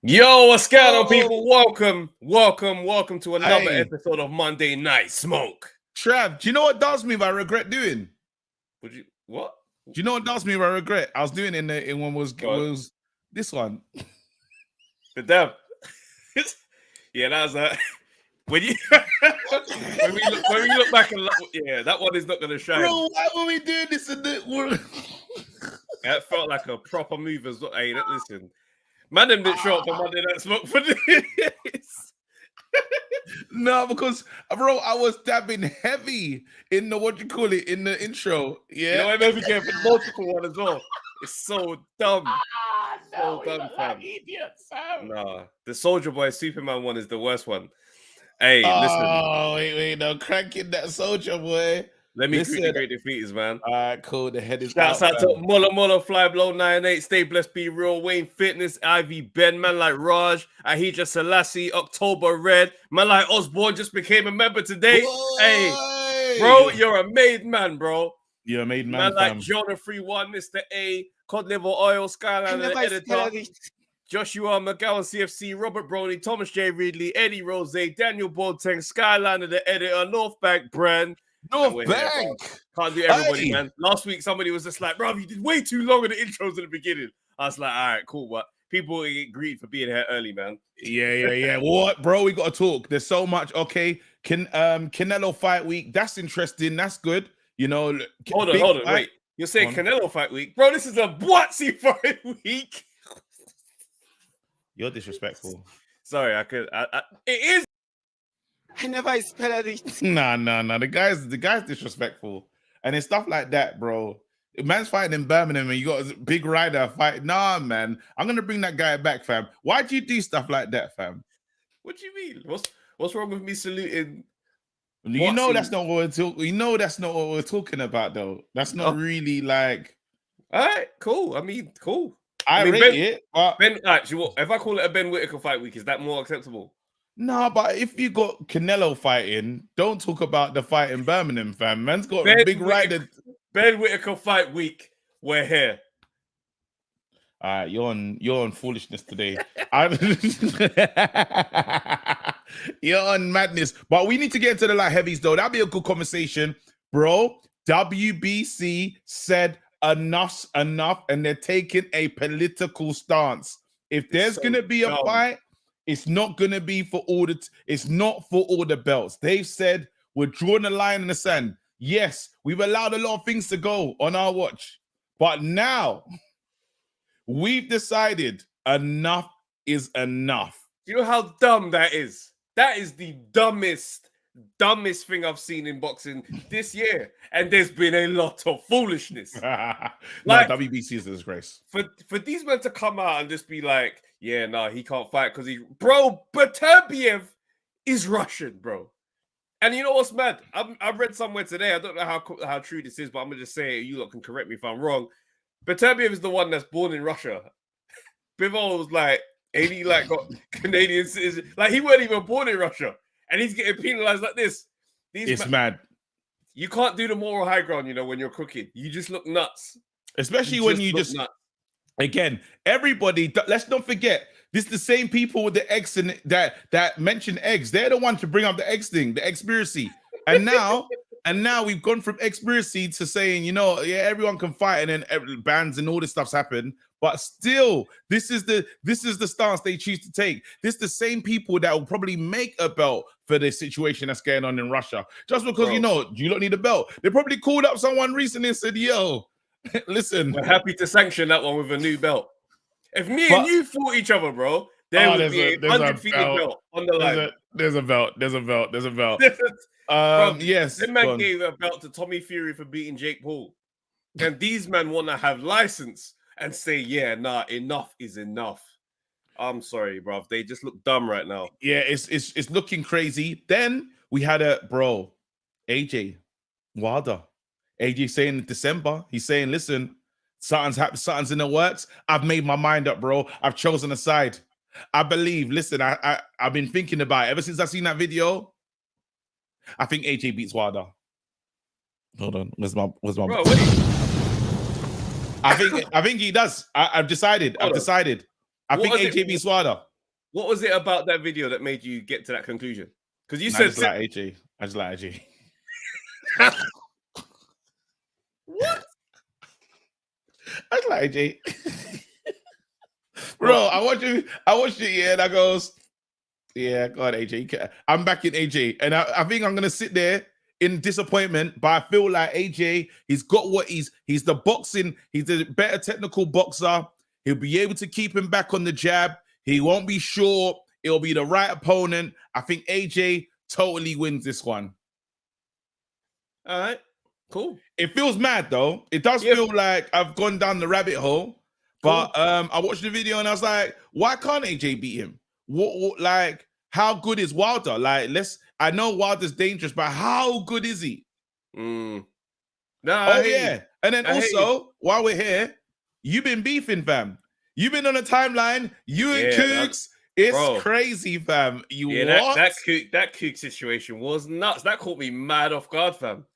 Yo, what's going on, Oh, people? Welcome to another hey, episode of Monday Night Smoke. Trav, do you know what does me I regret doing? Would you what? Do you know what does me I regret? I was doing in one was Go on. this one. The damn. Yeah, that was when you when we look back and yeah, that one is not gonna shine. Bro, why were we doing this in the That felt like a proper move as well. Hey, listen, man, them didn't show up for Monday Night Smoke for this. No, because bro, I was dabbing heavy in the in the intro. Yeah. You know, I maybe gave the multiple one as well. It's so dumb. So dumb, fam. Idiots, Nah, the Soldier Boy Superman one is the worst one. Hey, listen. Oh, wait, no, cranking that Soldier Boy. Let me greet the great defeaters, man. All right, cool. The head is Shouts out to Mulla, Fly Blow 98, Stay Blessed, Be Real, Wayne Fitness, Ivy Ben, man like Raj, Ahija Selassie, October Red, man like Osborne just became a member today. Whoa. Hey, bro, you're a made man, bro. You're a made man, man like Jonah 31, Mr. A, Cod Liver Oil, Skyline, the editor, Joshua McGowan, CFC, Robert Brony, Thomas J. Ridley, Eddie Rose, Daniel Boateng, Skyline, the editor, North Bank Brand. North Bank. Can't do everybody, man. Last week, somebody was just like, bro, you did way too long in the intros in the beginning. I was like, all right, cool. But people get greedy for being here early, man. Yeah. What, bro? We got to talk. There's so much. Okay. Canelo fight week. That's interesting. That's good. You know. Hold on. Wait. You're saying Canelo fight week? Bro, this is a Boatsy fight week. You're disrespectful. Sorry, it is. I never expected it. Nah. The guy's disrespectful. And it's stuff like that, bro. If man's fighting in Birmingham and you got a big rider fight. Nah, man. I'm gonna bring that guy back, fam. Why do you do stuff like that, fam? What do you mean? What's wrong with me saluting? You know that's not what we're talking. You know that's not what we're talking about, though. That's not really like. All right, cool. I mean, cool. I rate it. But Ben, actually, if I call it a Ben Whittaker fight week, is that more acceptable? No, but if you got Canelo fighting, don't talk about the fight in Birmingham, fam. Man's got a big rider. Ben Whittaker fight week. We're here. All right, you're on foolishness today. You're on madness. But we need to get into the light heavies, though. That'd be a good conversation, bro. WBC said enough's enough, and they're taking a political stance. If there's gonna be a fight, it's not going to be for all it's not for all the belts. They've said we're drawing a line in the sand. Yes, we've allowed a lot of things to go on our watch. But now we've decided enough is enough. Do you know how dumb that is? That is the dumbest thing I've seen in boxing this year. And there's been a lot of foolishness. Like, WBC is a disgrace. For these men to come out and just be like, yeah, no, he can't fight because bro, Beterbiev is Russian, bro. And you know what's mad? I read somewhere today, I don't know how true this is, but I'm going to say, you lot can correct me if I'm wrong. Beterbiev is the one that's born in Russia. Bivol was like, ain't he like got Canadian citizen? Like, he wasn't even born in Russia. And he's getting penalized like this. It's mad. You can't do the moral high ground, you know, when you're cooking. You just look nuts. Especially when you just nuts. Again, everybody, let's not forget, this is the same people with the eggs and that mention eggs. They're the ones to bring up the eggs thing, the expiracy. And now we've gone from expiracy to saying, you know, yeah, everyone can fight, and then bans and all this stuff's happened. But still, this is the stance they choose to take. This is the same people that will probably make a belt for the situation that's going on in Russia. Just because, you know, you don't need a belt. They probably called up someone recently and said, yo, listen. We're happy to sanction that one with a new belt. If me and you fought each other, bro, there would be 100 feet of belt on the line. There's a belt. Bro, yes. This man gave a belt to Tommy Fury for beating Jake Paul. And these men want to have license and say, yeah, nah, enough is enough. I'm sorry, bro. They just look dumb right now. Yeah, it's looking crazy. Then we had AJ Wilder. AJ saying in December, he's saying, listen, something's in the works. I've made my mind up, bro. I've chosen a side. I believe, listen, I've been thinking about it. Ever since I've seen that video, I think AJ beats Wilder. Hold on. Where's my bro, wait. I think he does. I've decided. I think AJ beats Wilder. What was it about that video that made you get to that conclusion? Because you I said just like AJ. I just like AJ. what? I just like AJ. Bro, I watched it, yeah, and I goes, yeah, God, AJ. I'm back in AJ. And I think I'm gonna sit there in disappointment, but I feel like AJ, he's got what he's the boxing, he's a better technical boxer. He'll be able to keep him back on the jab. He won't be short. It'll be the right opponent. I think AJ totally wins this one. All right, cool. It feels mad though. It does feel like I've gone down the rabbit hole. But I watched the video and I was like, why can't AJ beat him? What like, how good is Wilder? Like, I know Wilder's dangerous, but how good is he? No, yeah. And then also, while we're here, you've been beefing, fam. You've been on a timeline. You and Cougs. It's crazy, fam. What? That Cook situation was nuts. That caught me mad off guard, fam.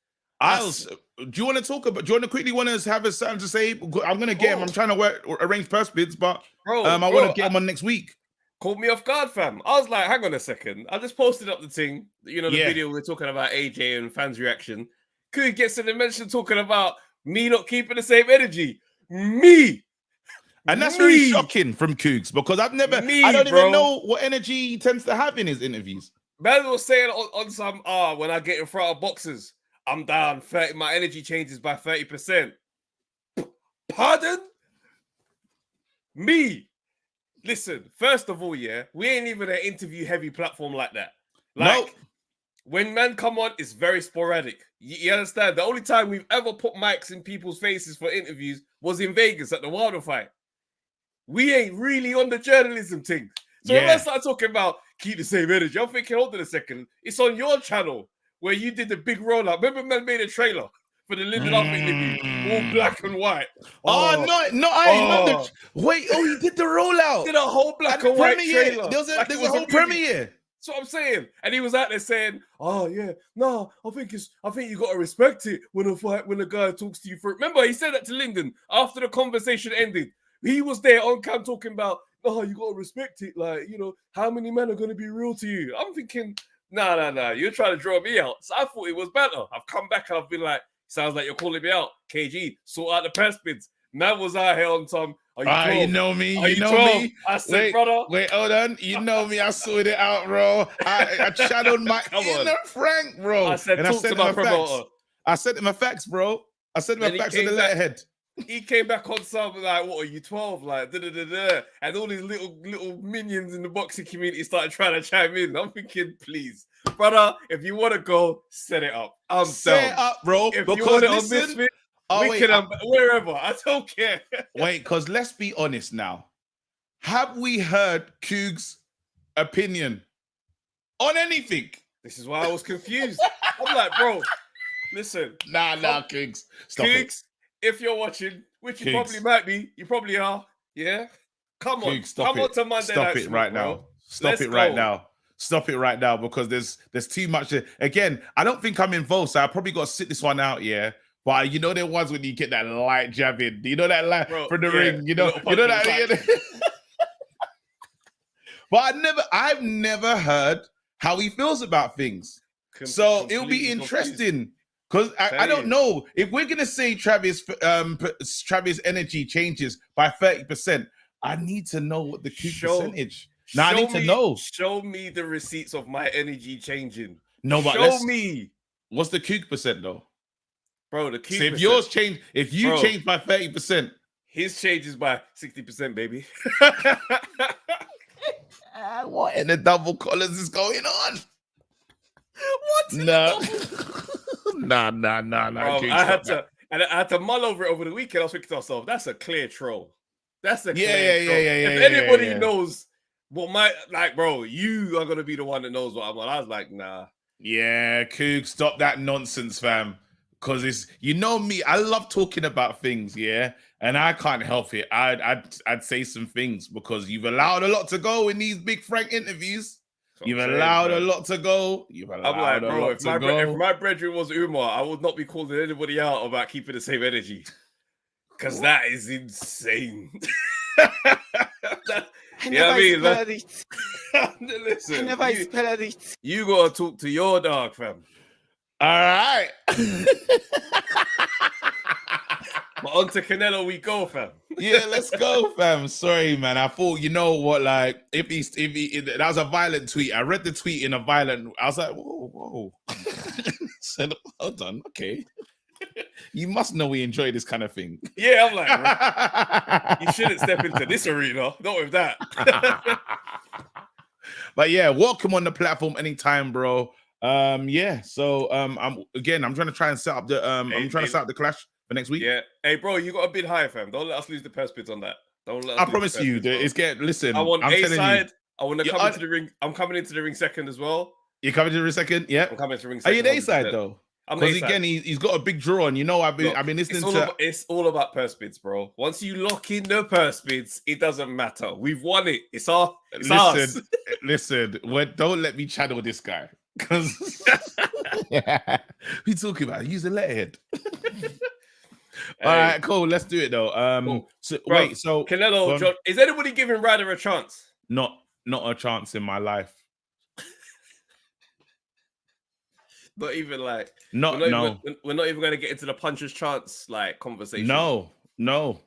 Do you want to talk about? Do you want to quickly have something to say? I'm gonna get him. I'm trying to arrange purse bids, but I want to get him on next week. Caught me off guard, fam. I was like, hang on a second. I just posted up the thing. The video we're talking about AJ and fans' reaction. Could gets in the mention talking about me not keeping the same energy. Me. And that's very shocking from Cougs because I don't even know what energy he tends to have in his interviews. Man was saying on some, when I get in front of boxers, I'm down 30, my energy changes by 30%. Pardon? Me. Listen, first of all, yeah, we ain't even an interview heavy platform like that. Like, when men come on, it's very sporadic. You understand? The only time we've ever put mics in people's faces for interviews was in Vegas at the Wilder fight. We ain't really on the journalism thing. So when I start talking about keep the same energy, I'm thinking, hold on a second. It's on your channel where you did the big rollout. Remember, man made a trailer for the Lyndon Love interview, all black and white. Wait, he did the rollout. Did a whole black and white trailer. There's a whole premiere. That's what I'm saying. And he was out there saying, I think you gotta respect it when a guy talks to you for. Remember, he said that to Lyndon after the conversation ended. He was there on cam talking about, you gotta respect it. Like, how many men are gonna be real to you? I'm thinking, nah. You're trying to draw me out. So I thought it was better. I've come back and I've been like, sounds like you're calling me out. KG, sort out the purse bids. Man was out here on some. Are you 12? You know me. Are you know 12? Me. I said, brother. Wait, hold on. You know me. I sorted it out, bro. I shadowed my inner Frank, bro. I said, talk to my promoter. I sent him my facts, bro. I sent him my facts on the letterhead. He came back on something like, what are you, 12? Like, da-da-da-da. And all these little minions in the boxing community started trying to chime in. I'm thinking, please, brother, if you want to go, set it up. Set it up, bro. If you want it on this bit, we can wherever. I don't care. Wait, because let's be honest now. Have we heard Cougs' opinion on anything? This is why I was confused. I'm like, bro, listen. Nah, Cougs. Stop Cougs, it. If you're watching, which you probably might be, you probably are. Yeah, come on, Cougs, come on to Monday. Stop it right now. Stop it right now. Stop it right now because there's too much. Again, I don't think I'm involved, so I probably got to sit this one out. Yeah, but there was when you get that light jab in. You know that light from the ring. You know that. But I've never heard how he feels about things. So it'll be interesting. Because I don't know if we're gonna say Travis energy changes by 30%. I need to know what the percentage. Now I need to know. Show me the receipts of my energy changing. No, but show me. What's the Coug percent though, bro? The Coug. So if yours change, if you change by 30%, his changes by 60%, baby. What in the double colors is going on? What? No. Nah. Bro, I had to mull over it over the weekend. I was thinking to myself, that's a clear troll. That's a clear troll. If anybody knows what bro, you are gonna be the one that knows what I'm on. I was like, nah. Yeah, Coug, stop that nonsense, fam. Because it's me, I love talking about things, yeah, and I can't help it. I'd say some things because you've allowed a lot to go in these Big Frank interviews. You've allowed a lot to go. I'm like, bro, if my brethren was Umar, I would not be calling anybody out about keeping the same energy. Because that is insane. You know what I mean? spell it. Listen, I never spell it. you gotta talk to your dog, fam. All right. But on to Canelo we go, fam. Yeah, let's go, fam. Sorry, man. I thought, you know what, like, if he that was a violent tweet. I read the tweet in a violent. I was like, whoa. Said, hold on, okay. You must know we enjoy this kind of thing. Yeah, I'm like, you shouldn't step into this arena. Not with that. But yeah, welcome on the platform anytime, bro. Yeah. So I'm trying to try and set up the set up the clash for next week. Yeah. Hey, bro, you got a bid high, fam. Don't let us lose the purse bids on that. Don't let us I promise you, it's listen. I want I'm A telling side. you. I want to come into the ring. I'm coming into the ring second as well. You're coming to the second? Yeah. I'm coming to the ring Are second. you the A side though? Because again, he's got a big draw, and you know I've been listening to. It's all about purse bids, bro. Once you lock in the purse bids, it doesn't matter. We've won it. It's ours. Listen. Don't let me channel this guy because we talking about. Use the letterhead. All right, cool. Let's do it though. Cool. So Canelo, is anybody giving Ryder a chance? Not a chance in my life. Not even like we're not even going to get into the puncher's chance like conversation. No, not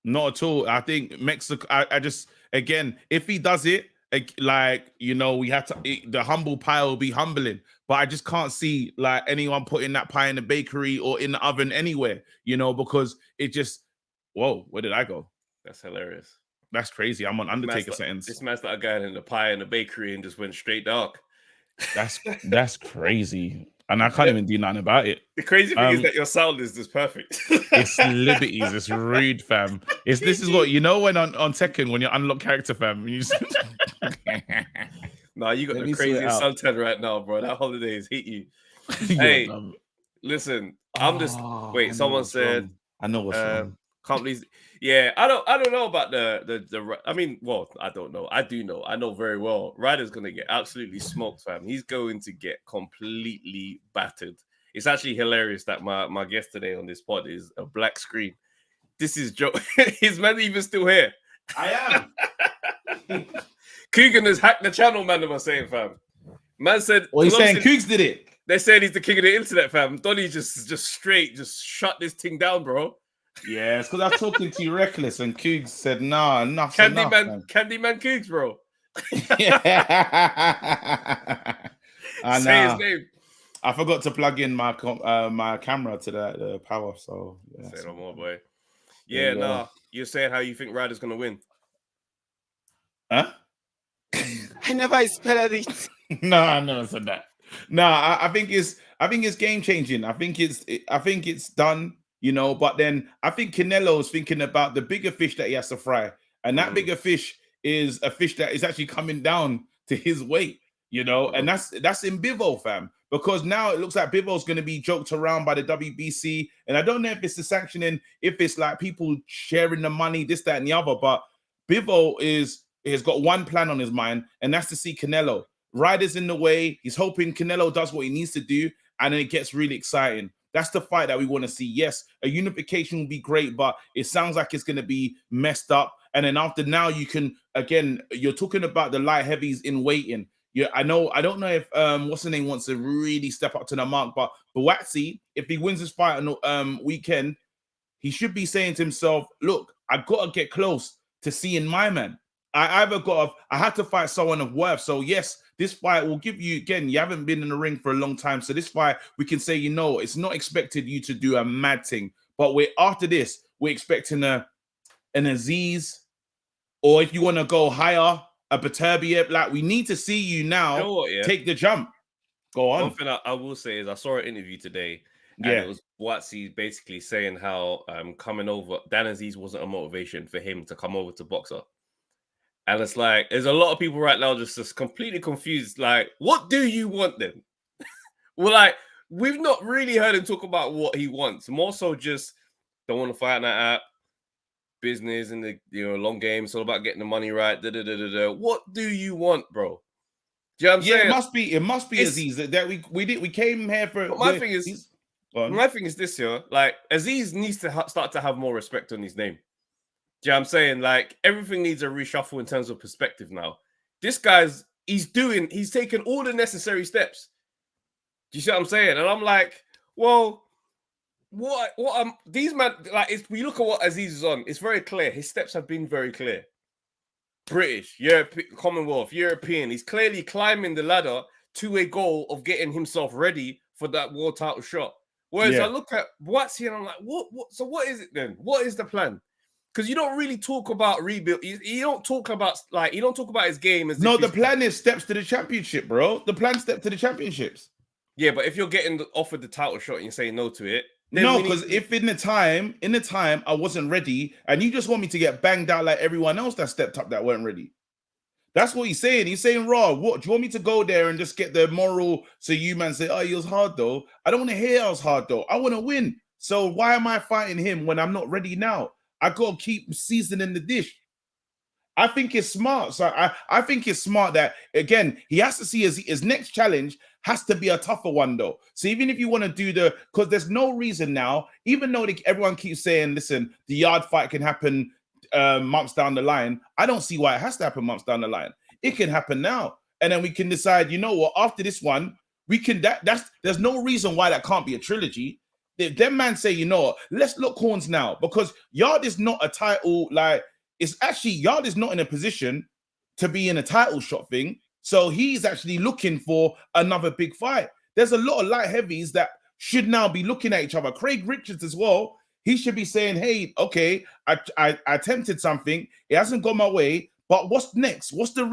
at all. I think Mexico. I just again, if he does it, like we have to. The humble pie will be humbling, but I just can't see like anyone putting that pie in the bakery or in the oven anywhere. Because it just. Whoa, where did I go? That's hilarious. That's crazy. I'm on Undertaker sentence. This man started going in the pie in the bakery and just went straight dark. That's crazy. And I can't even do nothing about it. The crazy thing is that your sound is just perfect. It's liberties. It's rude, fam. This is what when on Tekken when you unlock character, fam. You just... Nah, you got the craziest suntan right now, bro. That holiday has hit you. Hey, listen. I'm just wait. Someone said I know what's wrong. Companies, yeah, I don't know about the. I mean, well, I don't know. I do know. I know very well. Ryder's gonna get absolutely smoked, fam. He's going to get completely battered. It's actually hilarious that my guest today on this pod is a black screen. This is Joe. Is man even still here? I am. Coogan has hacked the channel, man. Am I saying, fam? Man said. Well, he's saying Coogs did it. They said he's the king of the internet, fam. Donnie just shut this thing down, bro. Yeah, it's because I was talking to you reckless, and Coogs said, "Nah, enough." Candyman Coogs, bro. Say his name. I forgot to plug in my camera to the power. So yeah, say no more, boy. Yeah, nah. You're saying how you think Ryder's gonna win? Huh? I never spelled it. No, I never said that. No, I think it's game changing. I think it's done. But then I think Canelo is thinking about the bigger fish that he has to fry. And that bigger fish is a fish that is actually coming down to his weight, and that's in Bivol, fam. Because now it looks like Bivol's going to be joked around by the WBC. And I don't know if it's the sanctioning, if it's like people sharing the money, this, that, and the other. But Bivol has got one plan on his mind, and that's to see Canelo. Ryder's in the way. He's hoping Canelo does what he needs to do, and then it gets really exciting. That's the fight that we want to see. Yes, a unification will be great, but it sounds like it's going to be messed up. And then after now, you're talking about the light heavies in waiting. Yeah, I don't know if what's the name wants to really step up to the mark, but Buatsi, if he wins this fight on weekend, he should be saying to himself, "Look, I got to get close to seeing my man. I had to fight someone of worth. So yes, this fight will give you, again, you haven't been in the ring for a long time. So this fight, we can say, it's not expected you to do a mad thing. But after this, we're expecting an Aziz, or if you want to go higher, a Beterbiev. Like, we need to see you now take the jump. Go on. One thing I will say is I saw an interview today. And it was Buatsi basically saying how coming over, Dan Aziz wasn't a motivation for him to come over to Boxer. And it's like, there's a lot of people right now just completely confused. Like, what do you want then? Well, like, we've not really heard him talk about what he wants. More so just don't want to fight in that app, business in the long game. It's all about getting the money right. What do you want, bro? Do you know what I'm saying? It must be Aziz that we came here for. But my thing is this here. Like, Aziz needs to start to have more respect on his name. Do you know what I'm saying? Like, everything needs a reshuffle in terms of perspective now. This he's taking all the necessary steps. Do you see what I'm saying? And I'm like, well, these man, like, if we look at what Aziz is on, it's very clear. His steps have been very clear. British, Commonwealth, European. He's clearly climbing the ladder to a goal of getting himself ready for that world title shot. Whereas I look at Boatsy and I'm like, what? So what is it then? What is the plan? Because you don't really talk about rebuild. You don't talk about his game as no. The plan is steps to the championship, bro. The plan step to the championships. Yeah, but if you're getting offered the title shot and you're saying no to it, no, because if in the time I wasn't ready, and you just want me to get banged out like everyone else that stepped up that weren't ready. That's what he's saying. He's saying, raw, what? Do you want me to go there and just get the moral so you man say, oh, he was hard though? I don't want to hear I was hard though. I want to win. So why am I fighting him when I'm not ready now? I got to keep seasoning the dish. I think it's smart. So I think it's smart that, again, he has to see his next challenge has to be a tougher one, though. So even if you want to do because there's no reason now, even though everyone keeps saying, listen, the yard fight can happen months down the line. I don't see why it has to happen months down the line. It can happen now. And then we can decide, you know what, after this one, we can, there's no reason why that can't be a trilogy. If them man say, you know what, let's look horns now, because Yard is not a title, like, it's actually, Yard is not in a position to be in a title shot thing. So he's actually looking for another big fight. There's a lot of light heavies that should now be looking at each other. Craig Richards as well. He should be saying, hey, okay, I attempted something. It hasn't gone my way. But what's next? What's the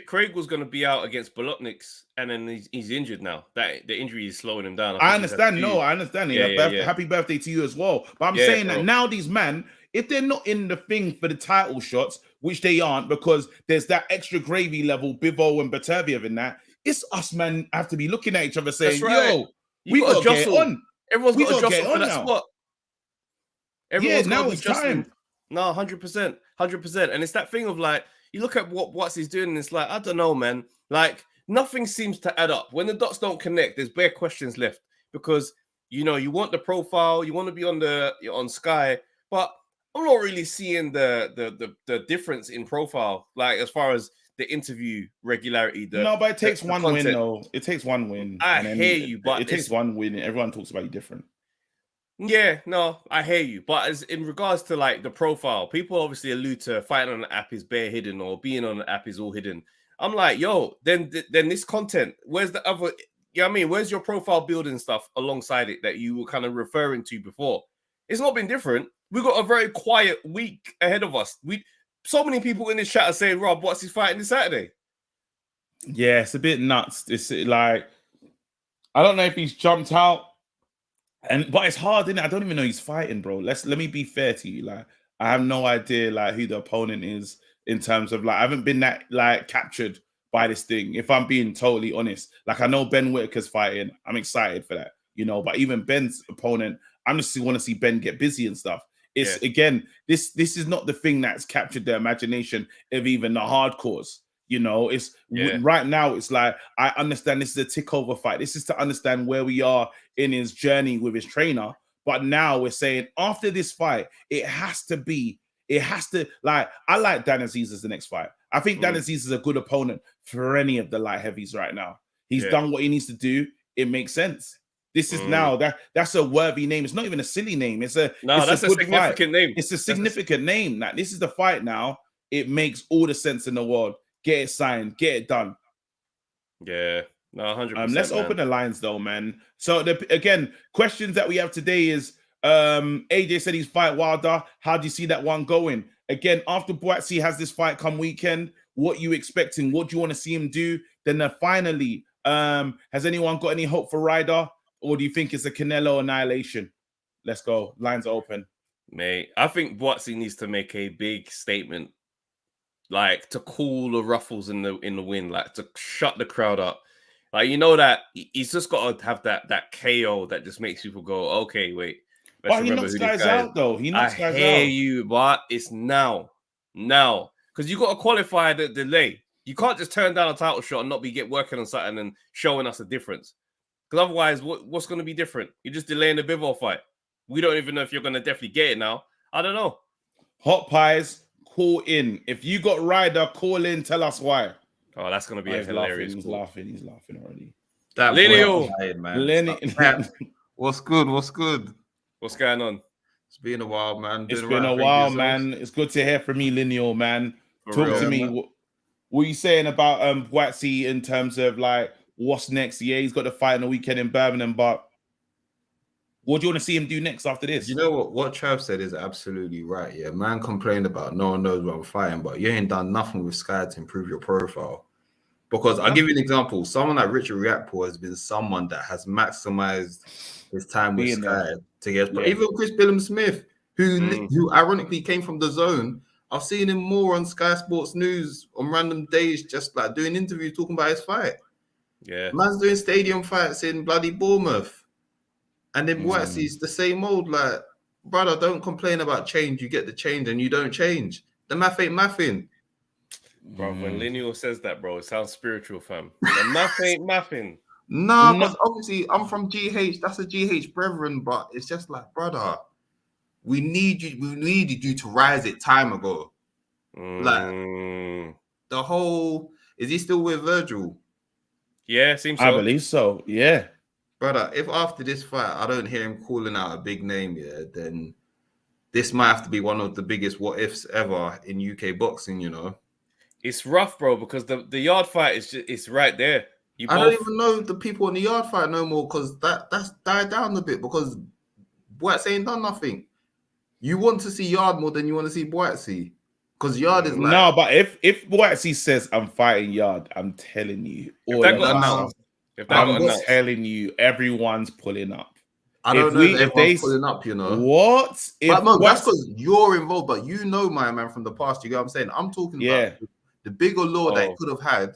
Craig was going to be out against Bolotniks, and then he's injured now. That the injury is slowing him down. I understand. No, I understand. Yeah. Happy birthday to you as well. But I'm saying that now these men, if they're not in the thing for the title shots, which they aren't, because there's that extra gravy level, Bivol and Beterbiev in that, it's us, man, have to be looking at each other saying, yo, we got to get on. Everyone's got to jostle for that spot. Everyone's now it's time. No, 100%. 100%. And it's that thing of, like, you look at what he's doing, and it's like, I don't know, man. Like, nothing seems to add up. When the dots don't connect, there's bare questions left, because, you know, you want the profile, you want to be on Sky, but I'm not really seeing the difference in profile, like, as far as the interview regularity. No, but it takes one win, though. It takes one win. I hear you, but it takes one win. Everyone talks about you different. Yeah, no, I hear you. But as in regards to, like, the profile, people obviously allude to fighting on the app is bare hidden, or being on the app is all hidden. I'm like, yo, then this content, where's the other, you know what I mean? Where's your profile building stuff alongside it that you were kind of referring to before? It's not been different. We've got a very quiet week ahead of us. So many people in this chat are saying, Rob, what's his fighting this Saturday? Yeah, it's a bit nuts. It's like, I don't know if he's jumped out. But it's hard, isn't it? I don't even know he's fighting, bro. Let me be fair to you. Like, I have no idea, like, who the opponent is in terms of, like, I haven't been that, like, captured by this thing, if I'm being totally honest. Like, I know Ben Whitaker's fighting. I'm excited for that, you know. But even Ben's opponent, I just want to see Ben get busy and stuff. It's again, this is not the thing that's captured the imagination of even the hardcores. You know, right now, it's like, I understand this is a tick over fight. This is to understand where we are in his journey with his trainer. But now we're saying, after this fight, it has to, like, I like Dan Aziz as the next fight. I think Dan Aziz is a good opponent for any of the light heavies right now. He's done what he needs to do. It makes sense. This is now, that's a worthy name. It's not even a silly name. That's a significant name. It's a significant name. Like, this is the fight now. It makes all the sense in the world. Get it signed, get it done. Yeah, no, 100%. Let's open the lines though, man. So again, questions that we have today is AJ said he's fight Wilder. How do you see that one going? Again, after Boatsy has this fight come weekend, what you expecting? What do you want to see him do? Then finally, has anyone got any hope for Ryder, or do you think it's a Canelo annihilation? Let's go. Lines are open. Mate, I think Boatsy needs to make a big statement, like, to cool the ruffles in the wind, like, to shut the crowd up. Like, you know, that he's just got to have that KO that just makes people go, okay, wait. But he knocks guys out, though. He knocks guys out. I hear you, but it's now. Because you got to qualify the delay. You can't just turn down a title shot and not get working on something and showing us a difference. Because otherwise, what's going to be different? You're just delaying the Bivol fight. We don't even know if you're going to definitely get it now. I don't know. Hot Pies, call in. If you got Ryder, call in. Tell us why. Oh, that's gonna be a He's hilarious laughing. He's laughing already. That Lineal. boy tired, man. Lenny, What's good? What's good? What's going on? It's been a while, man. it's Doing been right a thing while, for yourselves? man. It's good to hear from you, Lineal, man. For Talk real. to Yeah, me. man. What are you saying about Boatsy in terms of like what's next? Yeah, he's got the fight on the weekend in Birmingham, but what do you want to see him do next after this? You know what? What Trav said is absolutely right. Yeah, man complained about no one knows what I'm fighting, but you ain't done nothing with Sky to improve your profile. Because I'll give you an example. Someone like Richard Riakpo has been someone that has maximized his time with Being Sky there. to get. But Yeah. even Chris Billum Smith, who Mm. who ironically came from the Zone, I've seen him more on Sky Sports News on random days, just like doing interviews talking about his fight. Yeah. Man's doing stadium fights in bloody Bournemouth, and then Boatsy's the same old. Like, brother, don't complain about change. You get the change, and you don't change. The math ain't mathing. Bro, when Lineal says that, bro, it sounds spiritual, fam. The math ain't mathing. No, because obviously I'm from GH. That's a GH brethren, but it's just like, brother, we need you. We needed you to rise it time ago. Mm. The whole is he still with Virgil, Yeah, seems so. I believe so. Yeah. brother? If after this fight I don't hear him calling out a big name, yeah, then this might have to be one of the biggest what ifs ever in UK boxing. You know, It's rough, bro, because the yard fight is just it's right there. You I both don't even know the people in the yard fight no more because that's died down a bit because Boatsy ain't done nothing. You want to see Yard more than you want to see Boatsy because Yard is like No, but if Boatsy says I'm fighting Yard, I'm telling you, if all that of got us, announced, if that got I'm announced, telling you, everyone's pulling up. I don't if know we- if if everyone's they- pulling up, you know. What? But no, that's Boatsy- because you're involved. But you know, my man, from the past, you get what I'm saying. I'm talking Yeah. about the bigger law that Oh. it could have had.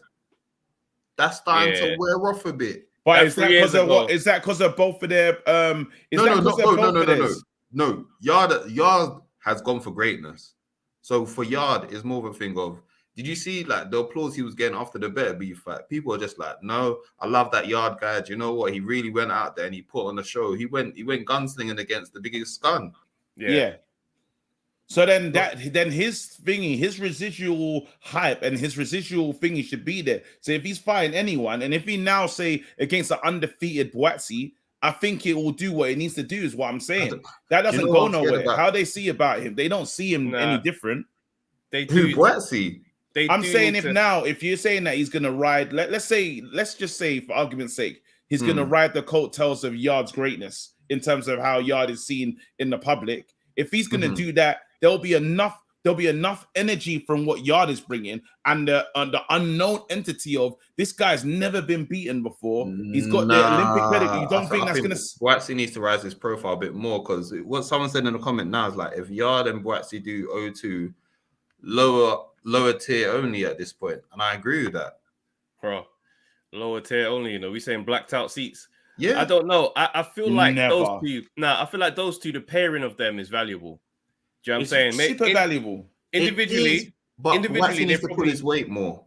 That's starting Yeah. to wear off a bit. But That is 3 that years because of ago. what? Is that because of both of their Is No, that no, 'cause no, of no, both no, of no, no. theirs? No, Yard has gone for greatness. So for Yard, is more of a thing of. Did you see like the applause he was getting after the Better Beef fight? People are just like, no, I love that Yard guy. Do you know what? He really went out there and he put on a show. He went gunslinging against the biggest gun. Yeah. So then his thingy, his residual hype and his residual thingy should be there. So if he's fighting anyone, and if he now say against an undefeated Boatsy, I think it will do what it needs to do, is what I'm saying. That doesn't know go what I'm scared nowhere. about? How they see about him, they don't see him Nah. any different. They Who do. Boatsy? They I'm do saying need if you're saying that he's gonna ride, let's just say for argument's sake, he's gonna ride the coattails of Yard's greatness in terms of how Yard is seen in the public. If he's gonna do that, there'll be enough energy from what Yard is bringing and the unknown entity of this guy's never been beaten before. He's got the Olympic pedigree. You don't think that's gonna? Boatsy needs to rise his profile a bit more because what someone said in the comment now is like if Yard and Boatsy do O2 lower tier only at this point, and I agree with that. bro. Lower tier only, you know. We saying blacked out seats. Yeah, I don't know. I feel like Never. those two. Nah, I feel like those two. The pairing of them is valuable. Do you know what I'm It's saying? Mate, super valuable. individually, it is, but individually, Boatsy they needs to probably- pull his weight more.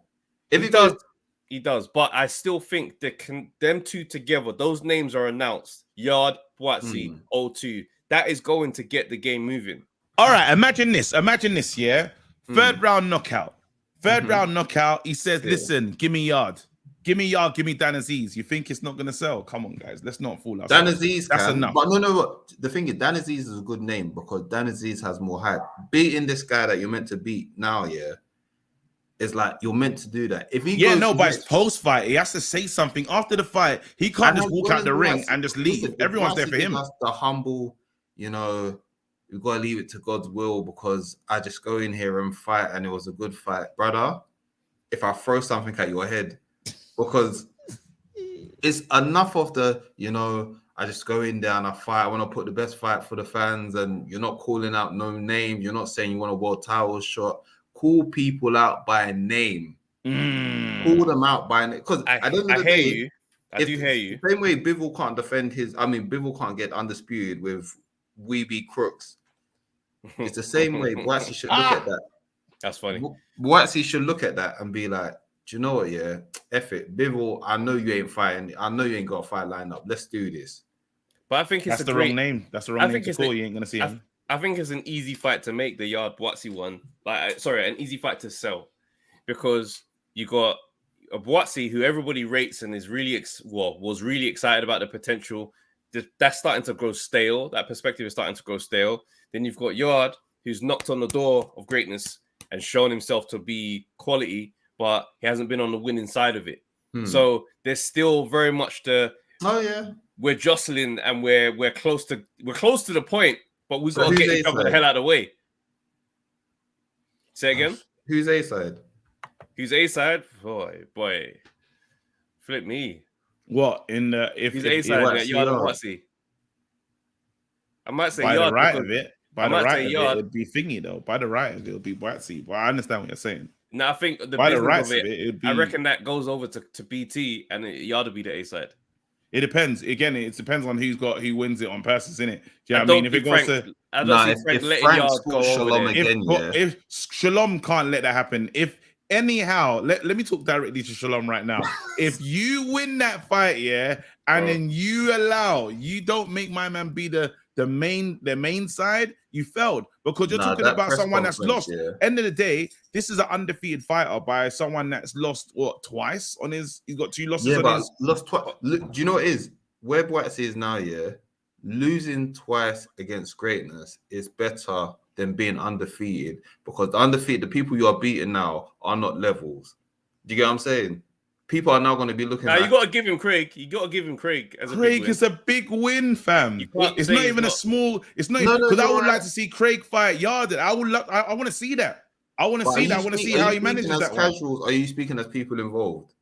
If he it does. goes, He does, but I still think them two together. Those names are announced. Yard, Boatsy, O2. That is going to get the game moving. All right, imagine this. Yeah. Third round knockout. He says, Yeah. listen, give me Yard. Give me Dan Aziz. You think it's not going to sell? Come on, guys. Let's not fool Dan ourselves. Aziz That's can, enough. but no. The thing is, Dan Aziz is a good name because Dan Aziz has more hype. Beating this guy that you're meant to beat now, yeah, is like you're meant to do that. If he But it's post-fight. He has to say something after the fight. He can't just walk out the ring and just leave. Everyone's there for him. That's the humble, you know, we've got to leave it to God's will because I just go in here and fight and it was a good fight. Brother, if I throw something at your head, because it's enough of the, you know, I just go in there and I fight. I want to put the best fight for the fans and you're not calling out no names. You're not saying you want a world title shot. Call people out by name. Call them out by name. Because at the end of the day, you. I do hear you. The same way Bivol can't defend Bivol can't get undisputed with We Be Crooks. It's the same way Boatsy should look at that. That's funny. Boatsy should look at that and be like, do you know what, yeah? F it. Bivol, I know you ain't fighting. I know you ain't got a fight lined up. Let's do this. But I think it's That's the wrong name. That's the wrong name to call. You ain't going to see him. I think it's an easy fight to make, the Yard Boatsy one. An easy fight to sell, because you got a Boatsy who everybody rates and is really was really excited about the potential. That's starting to grow stale. That perspective is starting to grow stale. Then you've got Yard, who's knocked on the door of greatness and shown himself to be quality, but he hasn't been on the winning side of it. So there's still very much we're jostling and we're close to the point, but we've got to get each other the hell out of the way. Say again? Who's A side? Who's A side? Boy, flip me. What in the He's A side? Yard or Boatsy? I might say by Yard the right of it. By the right of Yard. it would be thingy though. By the right of it would be Boatsy. But I understand what you're saying. No, I think by the right of it, I reckon that goes over to BT and Yard will be the A side. It depends. Again, it depends on who wins it on purpose, innit? Do you know what I mean? If it goes to I don't see Frank letting Yard go over there. If Shalom can't let that happen, if anyhow, let me talk directly to Shalom right now. If you win that fight, and then you don't make my man be the main side, you failed, because you're talking about someone that's lost. End of the day, this is an undefeated fighter by someone that's lost twice on his. He's got 2 losses. Yeah, but lost twice. Do you know what it is? Where Boatsy is now, losing twice against greatness is better than being undefeated, because the people you are beating now are not levels. Do you get what I'm saying? People are now going to be looking. Now you got to give him Craig. You got to give him Craig as a big win. Is a big win, fam. It's not even a small. It's not because I would like to see Craig fight Yard. I want to see that. I want to see that. I want to see how he manages that. Casuals? Are you speaking as people involved?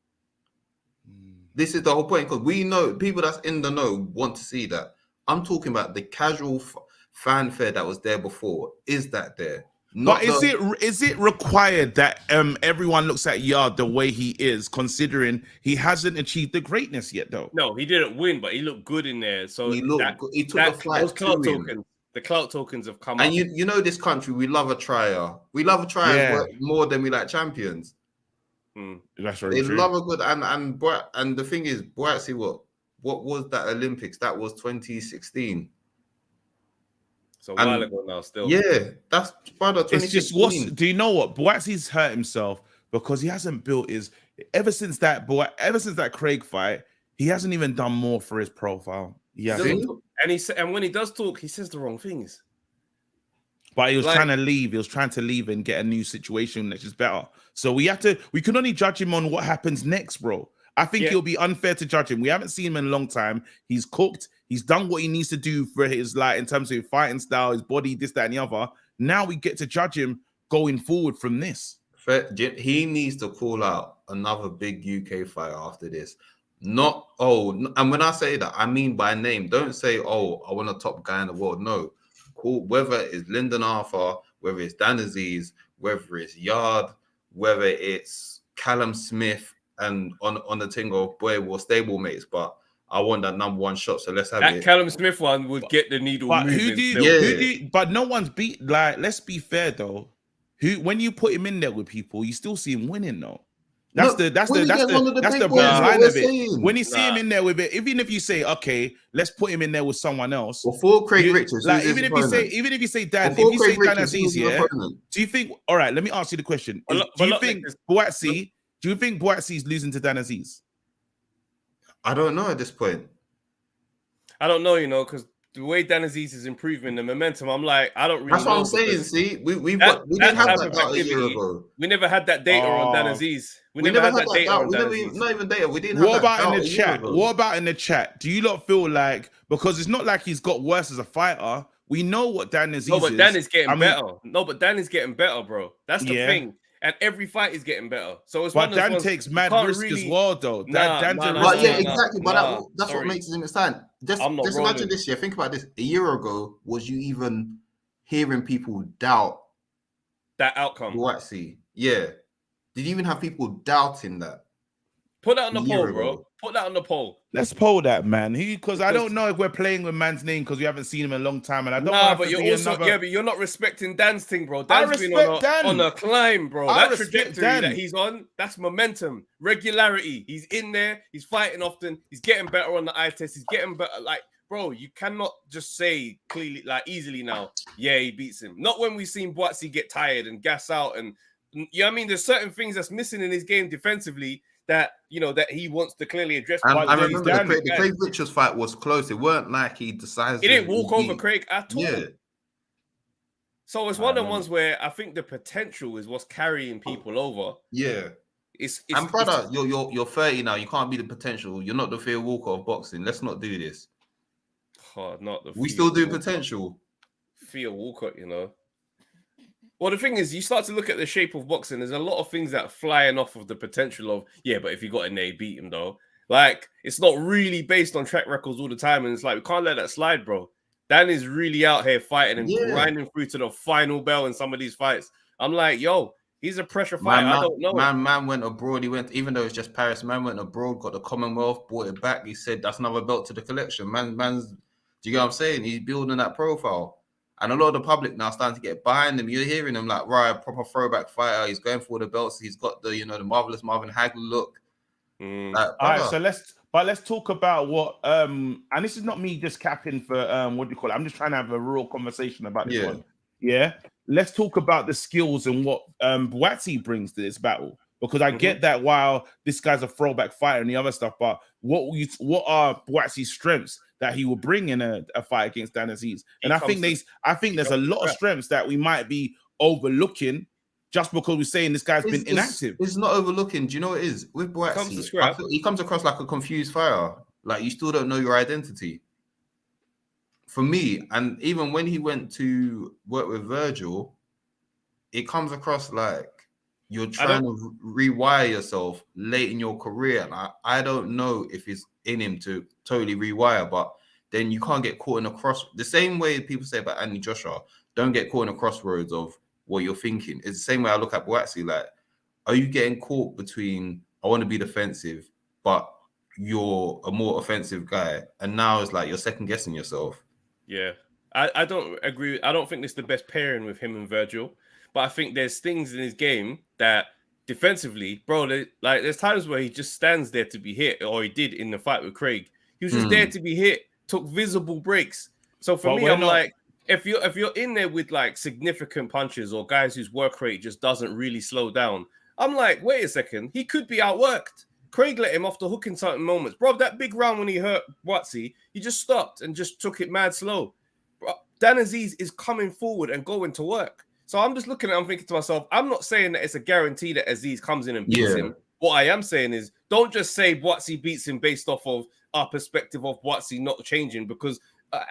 This is the whole point, because we know people that's in the know want to see that. I'm talking about the casual fanfare that was there before. Is that there? But is it required that everyone looks at Yard the way he is, considering he hasn't achieved the greatness yet, though? No, he didn't win, but he looked good in there. So he took a flight. Those clout tokens, the clout tokens have come. And you know this country, we love a trier. We love a trier more than we like champions. That's very true. They love a good and the thing is, Boatsy, what was that Olympics? That was 2016. So a while ago now, still. Yeah, that's brother. It's just do you know what? Boatsy's hurt himself because he hasn't built his ever since that Craig fight. He hasn't even done more for his profile. Yeah, and when he does talk, he says the wrong things. But he was trying to leave. He was trying to leave and get a new situation that is better. So we can only judge him on what happens next, bro. I think it'll be unfair to judge him. We haven't seen him in a long time. He's cooked. He's done what he needs to do for his in terms of his fighting style, his body, this, that, and the other. Now we get to judge him going forward from this. He needs to call out another big UK fighter after this. And when I say that, I mean by name. Don't say, I want a top guy in the world. No. Cool. Whether it's Lyndon Arthur, whether it's Dan Aziz, whether it's Yard, whether it's Callum Smith, and on the thing of boy, we're stable mates, but I want that number 1 shot, so let's have it. That Callum Smith one would get the needle moving. But no one's beat. Let's be fair though. When you put him in there with people, you still see him winning though. That's the bottom line of it. When you see him in there with it, even if you say, okay, let's put him in there with someone else. Before Craig Richards, even if you say Dan Aziz, do you think? All right, let me ask you the question: Do you think Boatsy's losing to Dan Aziz? I don't know at this point. I don't know, because the way Dan Aziz is improving the momentum, I'm like, I don't really. That's what I'm saying. See, we didn't have that data a year ago. We never had that data on Dan Aziz. We never had that data on Dan Aziz. Not even data. We didn't. What about in the chat? What about in the chat? Do you not feel like, because it's not like he's got worse as a fighter? We know what Dan Aziz is. No, but Dan is getting better. No, but Dan is getting better, bro. That's the thing. And every fight is getting better. So it's but Dan takes mad risk as well, though. Exactly. But that's what makes him exciting. Just imagine this year. Think about this. A year ago, was you even hearing people doubt that outcome? Boatsy? Yeah. Did you even have people doubting that? Put that on the poll, bro. Put that on the poll. Let's poll that, man. Because I don't know if we're playing with man's name because we haven't seen him in a long time, and I don't. Nah, but you're also but you're not respecting Dan's thing, bro. Dan's been on a climb, bro. That trajectory that he's on, that's momentum, regularity. He's in there. He's fighting often. He's getting better on the eye test. He's getting better. Like, bro, you cannot just say clearly, like easily now, yeah, he beats him. Not when we've seen Boatsy get tired and gas out, and you know what I mean. There's certain things that's missing in his game defensively that that he wants to clearly address. And I Because remember the Craig Richards fight was close. It weren't like he decided. He didn't walk over Craig at all. Yeah. So it's one of the ones where I think the potential is what's carrying people over. Yeah. And brother, you're 30 now. You can't be the potential. You're not the Theo Walker of boxing. Let's not do this. Not the. We still do potential. Theo Walker, Well, the thing is, you start to look at the shape of boxing. There's a lot of things that are flying off of the potential of, but if you got in there, beat him though. Like, it's not really based on track records all the time, and it's like we can't let that slide, bro. Dan is really out here fighting and grinding through to the final bell in some of these fights. I'm like, yo, he's a pressure fighter. I don't know. Man went abroad. He went, even though it's just Paris, man went abroad, got the Commonwealth, brought it back. He said that's another belt to the collection. Man's, do you get what I'm saying? He's building that profile. And a lot of the public now starting to get behind him. You're hearing him like, right, proper throwback fighter. He's going for the belts. He's got the, the marvelous Marvin Hagler look. Like, all right, so let's talk about what and this is not me just capping for what do you call it? I'm just trying to have a real conversation about this one. Yeah. Let's talk about the skills and what Boatsy brings to this battle. Because I get that while this guy's a throwback fighter and the other stuff, but what are Boatsy's strengths that he will bring in a fight against Dan Aziz? And I think there's a lot of strengths that we might be overlooking just because we're saying this guy's been inactive. It's not overlooking. Do you know what it is? With Boatsy, he comes across like a confused fighter. Like you still don't know your identity. For me, and even when he went to work with Virgil, it comes across like you're trying to rewire yourself late in your career. And I don't know if it's in him to totally rewire, but then you can't get caught in the same way people say about Anthony Joshua, don't get caught in a crossroads of what you're thinking. It's the same way I look at Boatsy. Like, are you getting caught between, I want to be defensive, but you're a more offensive guy? And now it's like you're second guessing yourself. Yeah. I don't agree. I don't think this is the best pairing with him and Virgil. But I think there's things in his game that defensively, bro, there's times where he just stands there to be hit, or he did in the fight with Craig. He was just there to be hit, took visible breaks. So for me, I'm like, if you're in there with like significant punches or guys whose work rate just doesn't really slow down, I'm like, wait a second, he could be outworked. Craig let him off the hook in certain moments. Bro, that big round when he hurt Boatsy, he just stopped and just took it mad slow. Bro, Dan Aziz is coming forward and going to work. So I'm just looking at it, I'm thinking to myself, I'm not saying that it's a guarantee that Aziz comes in and beats him. What I am saying is, don't just say Boatsy beats him based off of our perspective of Boatsy not changing, because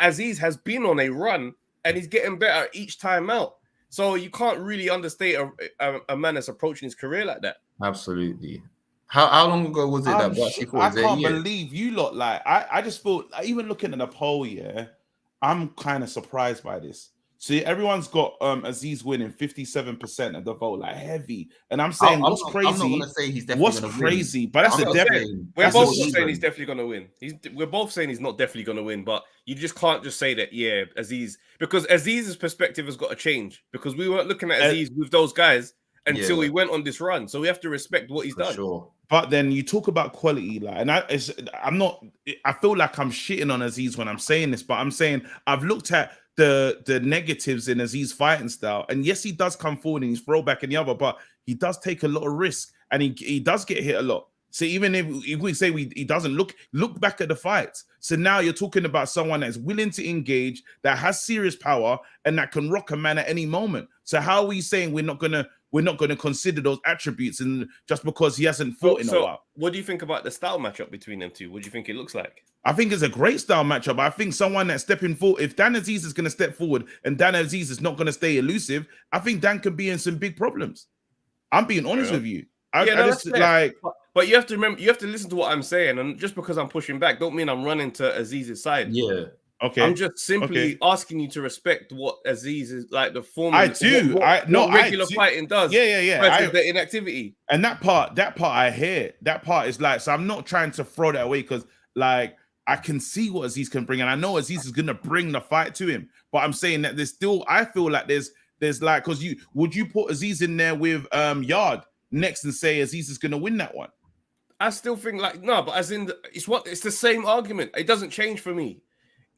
Aziz has been on a run and he's getting better each time out. So you can't really understate a man that's approaching his career like that. Absolutely. How long ago was it that Boatsy fought? I can't believe you lot. Like, I just thought, even looking at the poll, I'm kind of surprised by this. See, everyone's got Aziz winning 57% of the vote, like heavy. And I'm saying, what's crazy? I'm not gonna say he's definitely gonna win. But that's we're both not saying he's definitely gonna win. We're both saying he's not definitely gonna win, but you just can't just say that, Aziz, because Aziz's perspective has got to change, because we weren't looking at Aziz with those guys until he went on this run. So we have to respect what he's done. Sure. But then you talk about quality, like, and I feel like I'm shitting on Aziz when I'm saying this, but I'm saying I've looked at the negatives in Aziz fighting style, and yes, he does come forward and he's throwback in the other, but he does take a lot of risk and he does get hit a lot. So even if we say he doesn't look back at the fights, so now you're talking about someone that's willing to engage, that has serious power, and that can rock a man at any moment. So how are we saying we're not gonna consider those attributes, and just because he hasn't fought in a while? What do you think about the style matchup between them two? What do you think it looks like? I think it's a great style matchup. I think someone that's stepping forward, if Dan Aziz is going to step forward and Dan Aziz is not going to stay elusive, I think Dan can be in some big problems. I'm being honest with you. But you have to remember, you have to listen to what I'm saying, and just because I'm pushing back, don't mean I'm running to Aziz's side. Yeah. Okay. I'm just simply asking you to respect what Aziz is like, the form. I do. What regular fighting does. Yeah. The inactivity. And that part I hear. That part is like, so I'm not trying to throw that away, because like I can see what Aziz can bring, and I know Aziz is gonna bring the fight to him. But I'm saying that there's still, I feel like there's like, because would you put Aziz in there with Yard next and say Aziz is gonna win that one? I still think like no, but as in it's the same argument. It doesn't change for me.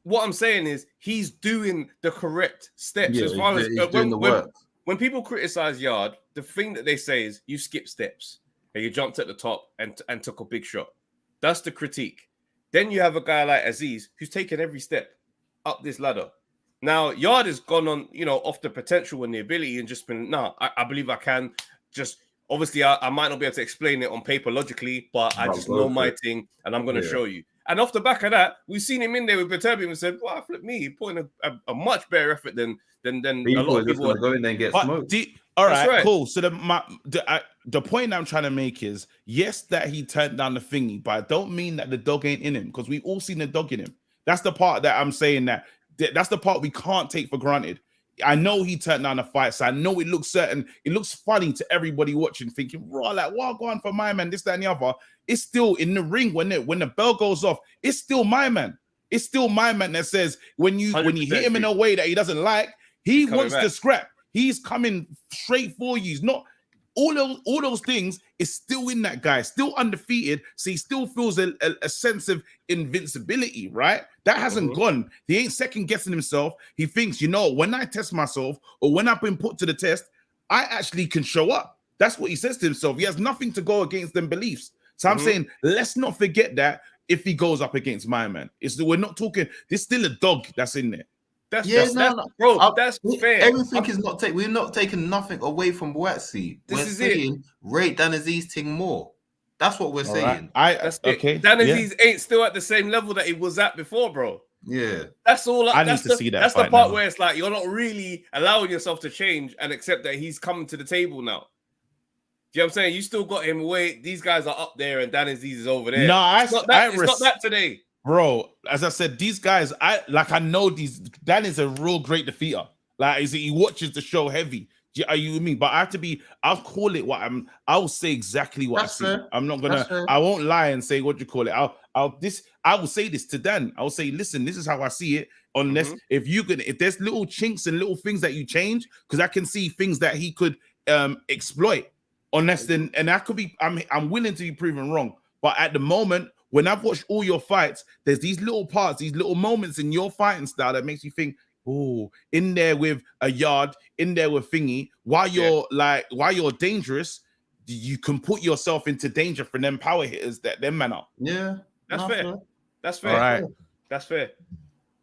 what I'm saying is he's doing the correct steps. Yeah, As far as he's doing the work. when people criticize Yard, the thing that they say is you skip steps and you jumped at the top and took a big shot. That's the critique. Then you have a guy like Aziz who's taken every step up this ladder. Now Yard has gone on, off the potential and the ability and just been, I believe I can. Just obviously I might not be able to explain it on paper logically, but I just know my thing and I'm going to show you. And off the back of that, we've seen him in there with Beterbiev and said, "Well, flip me, he put in a much better effort than a lot of people would go in there and get smoked." All right, right. cool. So the point I'm trying to make is, yes, that he turned down the thingy, but I don't mean that the dog ain't in him, because we've all seen the dog in him. That's the part that I'm saying that's the part we can't take for granted. I know he turned down the fight, so I know it looks funny to everybody watching, thinking, raw, like, what going for my man, this, that, and the other. It's still in the ring when the bell goes off, it's still my man. It's still my man that says when you hit him in a way that he doesn't like, he wants to scrap. He's coming straight for you. He's not all those things is still in that guy, still undefeated. So he still feels a sense of invincibility, right? That hasn't gone. He ain't second guessing himself. He thinks, when I test myself or when I've been put to the test, I actually can show up. That's what he says to himself. He has nothing to go against them beliefs. So I'm saying, let's not forget that if he goes up against my man, we're not talking. There's still a dog that's in there. That's fair. Everything is not we're not taking nothing away from Boatsi. We're saying rate Dan Aziz thing more. That's what we're saying. Okay. Dan Aziz ain't still at the same level that he was at before, bro. Yeah. That's all. I need to see that. That's the part where it's like you're not really allowing yourself to change and accept that he's coming to the table now. Do you know what I'm saying? You still got him away. These guys are up there and Dan Aziz is over there. No, it's not that today. Bro, as I said, these guys, I know these. Dan is a real great defeater. Like, he watches the show heavy. Are you with me? But I'll call it I'll say exactly what I see. Fair. I'm not gonna, I won't lie and say what you call it. I will say this to Dan. I'll say, listen, this is how I see it. Unless if there's little chinks and little things that you change, because I can see things that he could exploit. Unless then, and that could be, I'm willing to be proven wrong. But at the moment, when I've watched all your fights, there's these little parts, these little moments in your fighting style that makes you think, oh, in there with a Yard, in there with thingy, while you're dangerous, you can put yourself into danger for them power hitters that them man up. Yeah, that's fair. That's fair. All right. That's fair.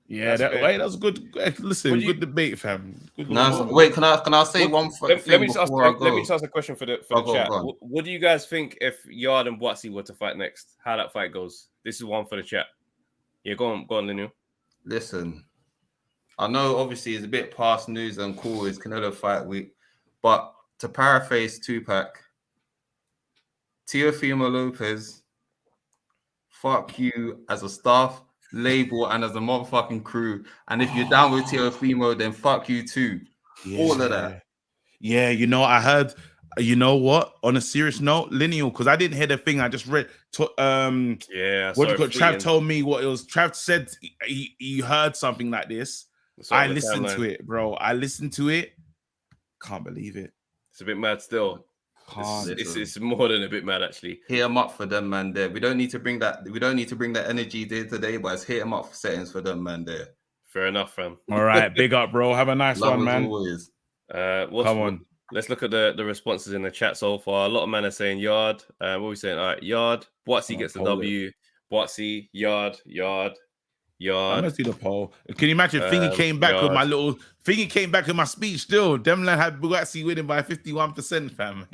Yeah, that was good. Listen, good debate, fam. Good wait, can I say one thing? Let me just ask a question for the chat. What do you guys think if Yard and Boatsi were to fight next? How that fight goes? This is one for the chat. Yeah, go on, Linu. Listen, I know obviously it's a bit past news and cool. It's Canelo fight week, but to paraphrase Tupac, Teofimo Lopez, fuck you as a staff, label, and as a motherfucking crew. And if you're down with Teofimo, then fuck you too. Yeah. All of that. Yeah, I heard, what? On a serious note, Lineal, because I didn't hear the thing. I just read. Trav told me what it was. Trav said he heard something like this. I listened to it, bro. I listened to it. Can't believe it. It's a bit mad still. It's more than a bit mad, actually. Hit them up for them, man. There, we don't need to bring that. We don't need to bring that energy there today, but it's hit them up for settings for them, man. There. Fair enough, fam. All right, big up, bro. Have a nice one, man. Always. Come on. Let's look at the responses in the chat so far. A lot of men are saying Yard. What are we saying? All right, Yard. Boatsi gets the W. Boatsi, Yard. I'm gonna see the poll. Can you imagine? Thingy came back with my little. Thingy came back with my speech. Still, Demlan had Boatsi winning by 51%, fam.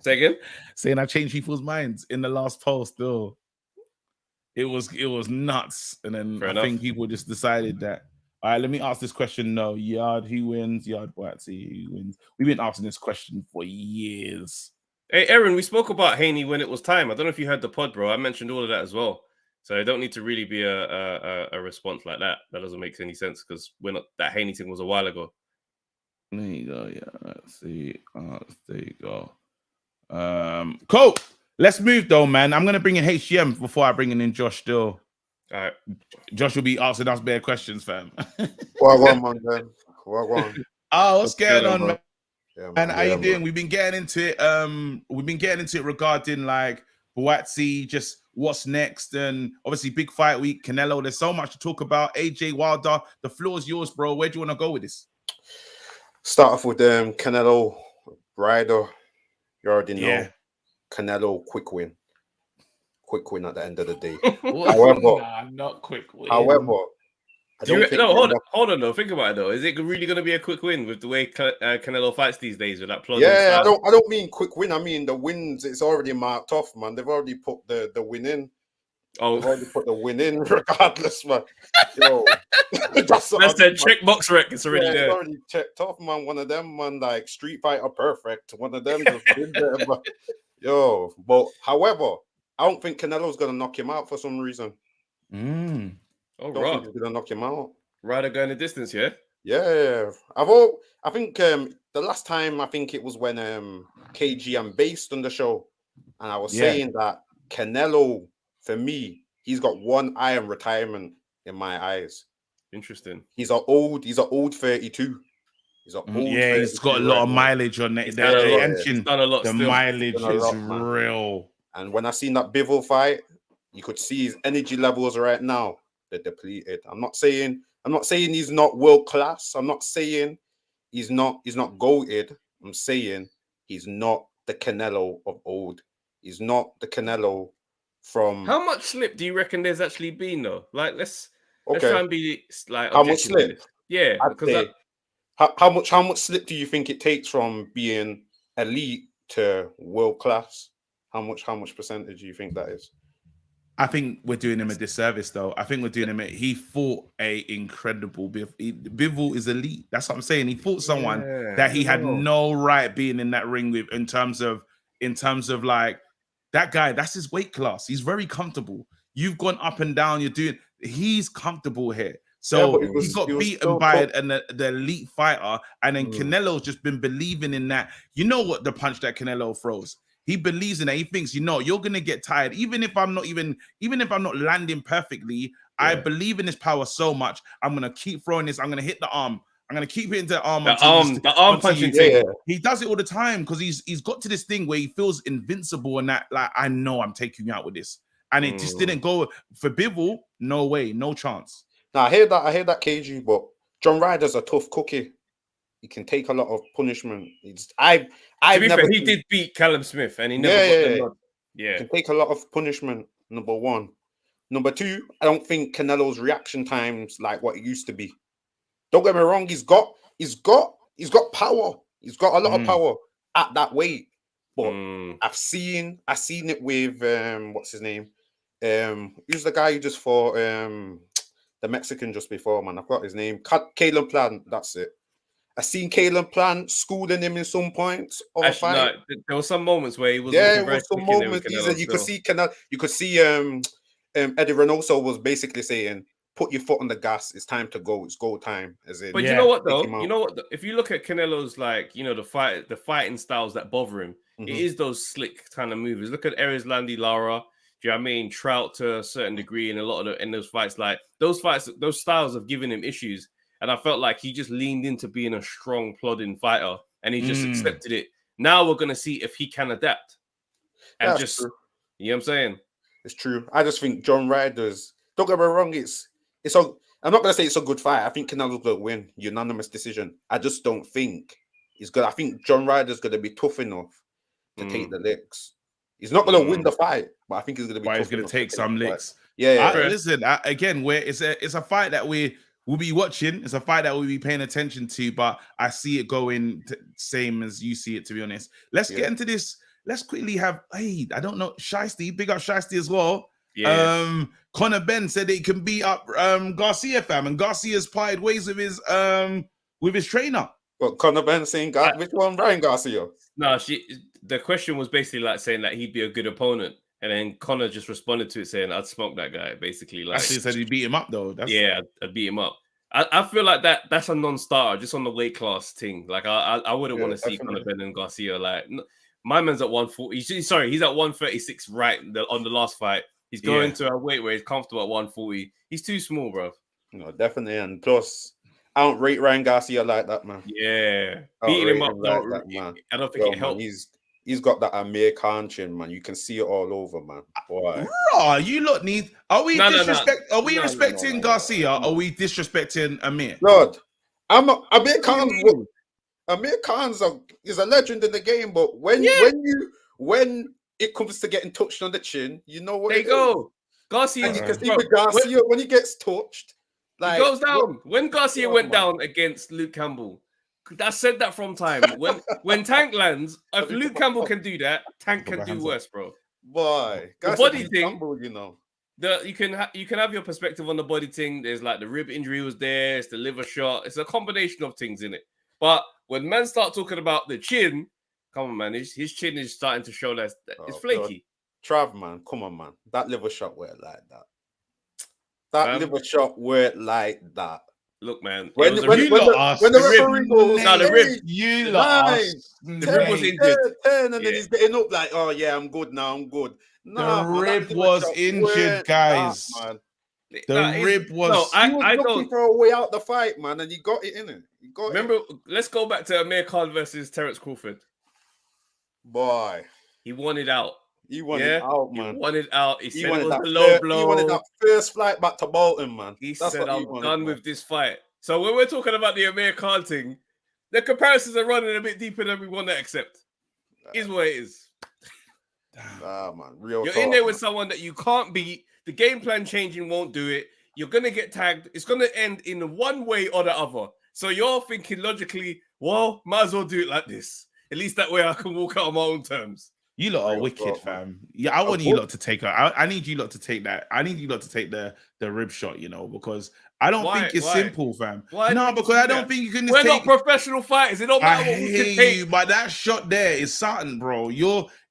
Say again? Saying I changed people's minds in the last poll. Still, it was nuts, and then I think people just decided that. All right, let me ask this question. No, Yard, who wins? Yard, Boatsi, who wins? We've been asking this question for years. Hey, Aaron, we spoke about Haney when it was time. I don't know if you heard the pod, bro. I mentioned all of that as well. So it don't need to really be a response like that. That doesn't make any sense because that Haney thing was a while ago. There you go. Yeah, let's see. There you go. Cool. Let's move though, man. I'm gonna bring in HGM before I bring in Josh. Still, all right. Josh will be asking us bare questions, fam. Well, man. Oh, what's going on, man? Yeah, man, how you doing? We've been getting into it. Regarding like Boatsi just what's next, and obviously big fight week, Canelo. There's so much to talk about. AJ Wilder, the floor is yours, bro. Where do you want to go with this? Start off with Canelo Ryder. You already know. Yeah. Canelo quick win at the end of the day. However, nah, not quick win. However, I don't think hold on though. Think about it though. Is it really going to be a quick win with the way Canelo fights these days with that plot? Yeah, I don't mean quick win. I mean the wins. It's already marked off, man. They've already put the win in. Oh, they've already put the win in, regardless, man. Yo, that's the checkbox wreck. It's already there. It's already checked off, man. One of them, man, like Street Fighter perfect. One of them just did there, man. Yo, but however, I don't think Canelo's gonna knock him out for some reason. Oh, I don't think he's gonna knock him out. Ryder going the distance, yeah. Yeah, I think the last time I think it was when KG and Based on the show, and I was saying that Canelo, for me, he's got one eye on retirement in my eyes. Interesting. He's an old 32. He's an old. Yeah, he's got a lot of mileage on it. He's done a lot. The mileage is real. And when I seen that Bivol fight, you could see his energy levels right now. They're depleted. I'm not saying he's not world class. I'm not saying he's not goated. I'm saying he's not the Canelo of old. He's not the Canelo from. How much slip do you reckon there's actually been though? Like let's try and be like how much slip? Yeah, because how much slip do you think it takes from being elite to world class? How much percentage do you think that is? I think we're doing him a disservice, though. I think we're doing him. He fought a incredible Bivol is elite. That's what I'm saying. He fought someone that he had no right being in that ring with. In terms of like that guy, that's his weight class. He's very comfortable. You've gone up and down. He's comfortable here. So he got beaten by the elite fighter, and then Canelo's just been believing in that. You know what the punch that Canelo throws? He believes in it. He thinks, you're gonna get tired. Even if I'm not landing perfectly, I believe in his power so much. I'm gonna keep throwing this. I'm gonna hit the arm. I'm gonna keep hitting the arm. The arm punching thing. He does it all the time because he's got to this thing where he feels invincible and that, like, I know I'm taking you out with this. And it just didn't go for Bivol. No way, no chance. Now I hear that KG, but John Ryder's a tough cookie. He can take a lot of punishment. To be fair, he did beat Callum Smith, and he never got the nod. Yeah, he can take a lot of punishment. Number one, number two. I don't think Canelo's reaction times like what it used to be. Don't get me wrong. He's got power. He's got a lot of power at that weight. But I've seen it with what's his name? Who's the guy who just fought the Mexican just before, man? I've got his name. Caleb Plant. That's it. I seen Caleb Plant schooling him in some points of a fight. No, there were some moments where he was. Yeah, there was some moments. You could see Canelo. You could see Eddie Reynoso was basically saying, "Put your foot on the gas. It's time to go. It's go time." But you know what though? You know what? If you look at Canelo's the fighting styles that bother him, it is those slick kind of moves. Look at Landy Lara. Do you know what I mean? Trout to a certain degree in a lot of in those fights. Like those styles have given him issues. And I felt like he just leaned into being a strong, plodding fighter, and he just accepted it. Now we're gonna see if he can adapt, and That's just true. You know what I'm saying? It's true. I just think John Ryder's. Don't get me wrong. I'm not gonna say it's a good fight. I think Canelo's gonna win, unanimous decision. I just don't think he's good. I think John Ryder's gonna be tough enough to take the licks. He's not gonna win the fight, but I think he's gonna be. He's gonna take some licks. Yeah. Listen, again, it's a fight that we'll be watching. It's a fight that we'll be paying attention to, but I see it going same as you see it, to be honest. Let's get into this. Let's quickly have, I don't know, Shiesty, big up Shiesty as well. Yeah. Conor Ben said he can beat up Garcia, fam, and Garcia's parted ways with his trainer. What, Conor Ben saying, which one, Ryan Garcia? No, the question was basically like saying that he'd be a good opponent. And then Conor just responded to it saying, "I'd smoke that guy." Basically, like he said, he'd beat him up though. I'd beat him up. I feel like that's a non-starter, just on the weight class thing. Like I wouldn't want to see Conor Ben and Garcia. Like my man's at 140. Sorry, he's at 136. Right on the last fight, he's going to a weight where he's comfortable at 140. He's too small, bro. No, definitely. And plus, I don't rate Ryan Garcia like that, man. Yeah, beating him up. Like that, man. I don't think it helps. He's he's got that Amir Khan chin, man. You can see it all over, man. Boy. Raw, you lot need. Are we No, no, no. disrespect? Are we No, no, respecting no. Garcia? Or are we disrespecting Amir? Lord, Amir What do you Khan's mean? Amir Khan's is a legend in the game, but when it comes to getting touched on the chin, you know what There you go. Garcia, And you can see bro, with Garcia when he gets touched, he like goes down. When Garcia Yeah, went man. down against Luke Campbell, I said that from time. When Tank lands, if Luke Campbell can do that, Tank Put can my do hands worse, bro. boy, The Garcia body beat thing- Campbell, you know. You can have your perspective on the body thing. There's like the rib injury was there. It's the liver shot. It's a combination of things in it. But when men start talking about the chin, come on, man, his chin is starting to show that it's Oh, flaky. Trav, man, come on, man. That liver shot weren't like that. That Fam. liver shot weren't like that. Look, man, When, it was a when, rib. when, lot the, are when the rib. referee goes, No, the rib. You lot are nine, The rib was snake. injured. 10, and Yeah. then he's getting up like, oh yeah, I'm good now, I'm good. Nah, The man, that rib liver was shot injured, weren't guys. that, man. The Nah, it's- rib was. No, He was I looking don't for a way out the fight, man, and he got it in it. He got it. remember. Let's go back to Amir Khan versus Terence Crawford. Boy, He wanted out. he wanted Yeah, out, he man. wanted out. He He said it wanted was that a low He wanted blow. that first flight back to Bolton, man. He That's said, what he "I'm wanted, done man. with this fight." So when we're talking about the Amir Khan thing, the comparisons are running a bit deeper than we want to accept. Is what it is. Nah, man. Real You're talk, in there man. with someone that you can't beat. The game plan changing won't do it. You're gonna get tagged. It's gonna end in one way or the other. So you're thinking logically, well, might as well do it like this. At least that way I can walk out on my own terms. You lot are Real wicked, talk, man. fam. Yeah, I want you what- lot to take her. I need you lot to take that. I need you lot to take the rib shot, you know, because I don't Why? think it's Why? simple, fam. Why do No, we because do I don't that? think you can We're just not take. professional fighters. It don't I matter what we can hear take. you, but that shot there is something, bro.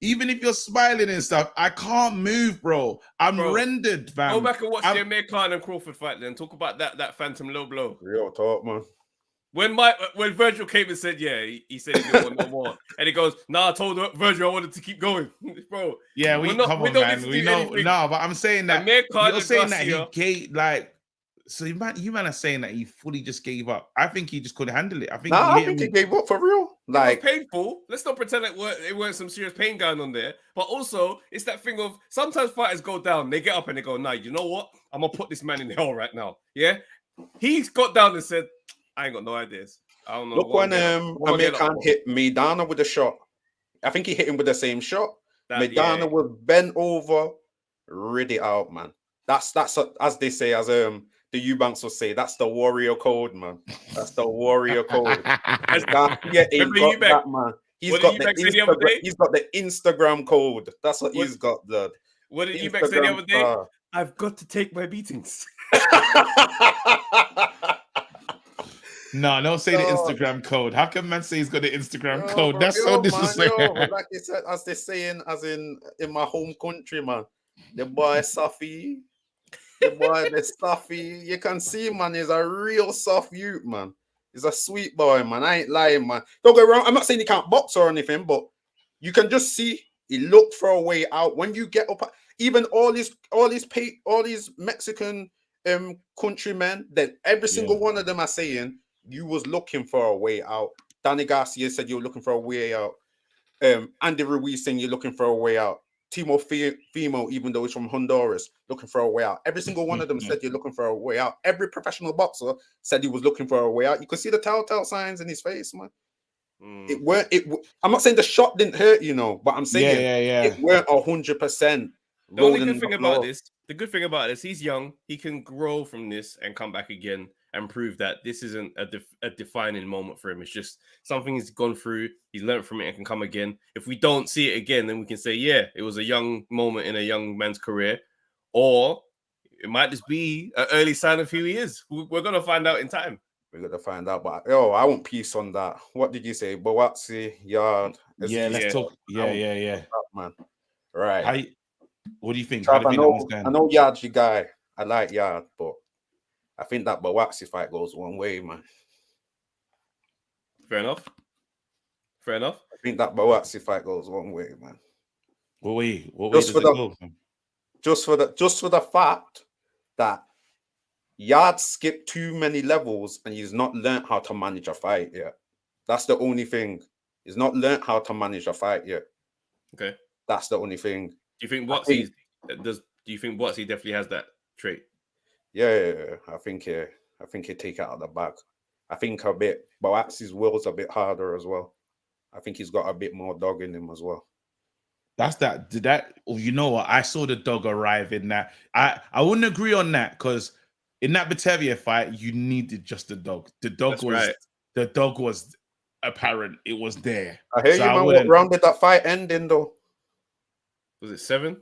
Even if you're smiling and stuff, I can't move, bro. I'm Bro, rendered, fam. Go back and watch I'm- the Amir Khan and Crawford fight. Then talk about that phantom low blow. Real talk, man. When Virgil came and said, yeah, he said he didn't want no more, and he goes, "Nah, I told Virgil I wanted to keep going, bro." Yeah, we come don't on, need man. to We do know, anything. no, but I'm saying that Amir Khan you're and saying that he Garcia- gave like. So you man are saying that he fully just gave up. I think he just couldn't handle it. I think Nah, he I hit think him he with- gave up for real. It was Like, painful. Let's not pretend like it weren't some serious pain going on there. But also, it's that thing of sometimes fighters go down, they get up and they go, "Nah, you know what? I'm gonna put this man in hell right now." Yeah, he's got down and said, "I ain't got no ideas. I don't know." look what when I'm gonna Amir get up Khan for." hit Maidana with a shot. I think he hit him with the same shot. That- Maidana yeah. was bent over, rid it out, man. That's as they say, as the Eubanks will say, that's the warrior code, man. That's the warrior code. Garcia ain't Remember got Eubank? that, man. He's What got did the Eubank say the other Instagram. day? He's got the Instagram code. That's what What- he's got, blood. What did you say the other day? Instagram I've got to take my beatings. star. No, don't say the No. Instagram code. How can man say he's got the Instagram Yo, code? bro, That's yo, so man, disrespectful. yo, but like you said, as they saying, as in my home country, man. The boy Safi, the boy the Safi. You can see, man, he's a real soft youth, man. He's a sweet boy, man. I ain't lying, man. Don't get wrong. I'm not saying he can't box or anything, but you can just see he looked for a way out. When you get up, even all these Mexican countrymen, that every single one of them are saying you was looking for a way out. Danny Garcia said you were looking for a way out. Andy Ruiz saying you're looking for a way out. Timo Fimo, even though he's from Honduras, looking for a way out. Every single one of them said you're looking for a way out. Every professional boxer said he was looking for a way out. You could see the telltale signs in his face, man. It weren't. I'm not saying the shot didn't hurt, you know, but I'm saying Yeah. it weren't 100%. The only good thing about this, he's young. He can grow from this and come back again and prove that this isn't a defining moment for him. It's just something he's gone through. He's learned from it and can come again. If we don't see it again, then we can say, yeah, it was a young moment in a young man's career. Or it might just be an early sign of who he is. We're going to find out in time. We're gonna find out, but I want peace on that. What did you say? Bawatsi, Yard. Yeah, let's talk. Yeah. Man. Right. What do you think? How do you I think that one's going? know Yard's your guy. I like Yard, but I think that Bawatsi fight goes one way, man. Fair enough. I think that Bawatsi fight goes one way, man. What way Just does for it the- go? Just for the fact that Yard skipped too many levels and he's not learned how to manage a fight yet. That's the only thing. He's not learned how to manage a fight yet. Okay. That's the only thing. Do you think I Watsy think- does? Do you think Watsy definitely has that trait? Yeah. I think he take it out of the bag. I think a bit, but Axie's will's a bit harder as well. I think he's got a bit more dog in him as well. That's that. Did that? Oh, you know what? I saw the dog arrive in that. I wouldn't agree on that because in that Batavia fight, you needed just the dog. The dog That's was right. the dog was apparent. It was there. I hear So you, I man. What wouldn't- round did that fight end in, though? Was it 7?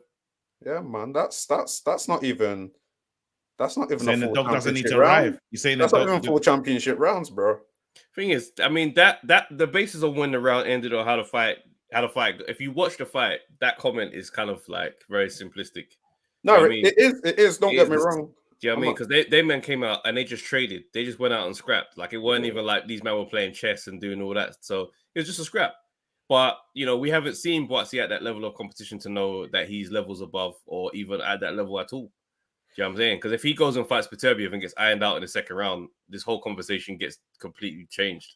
Yeah, man. That's not even a Saying the full dog doesn't need championship to round. arrive. You're saying That's the not even dog. full championship rounds, bro. Thing is, I mean that the basis of when the round ended or how to fight. If you watch the fight, that comment is kind of like very simplistic. No, I mean, it is. Don't it get me is. wrong. Do you know what I I'm mean? not- Because they men came out and they just traded. They just went out and scrapped. Like it wasn't even like these men were playing chess and doing all that. So it was just a scrap. But we haven't seen Boatsy at that level of competition to know that he's levels above or even at that level at all. Do you know what I'm saying? Because if he goes and fights Beterbiev and gets ironed out in the second round, this whole conversation gets completely changed.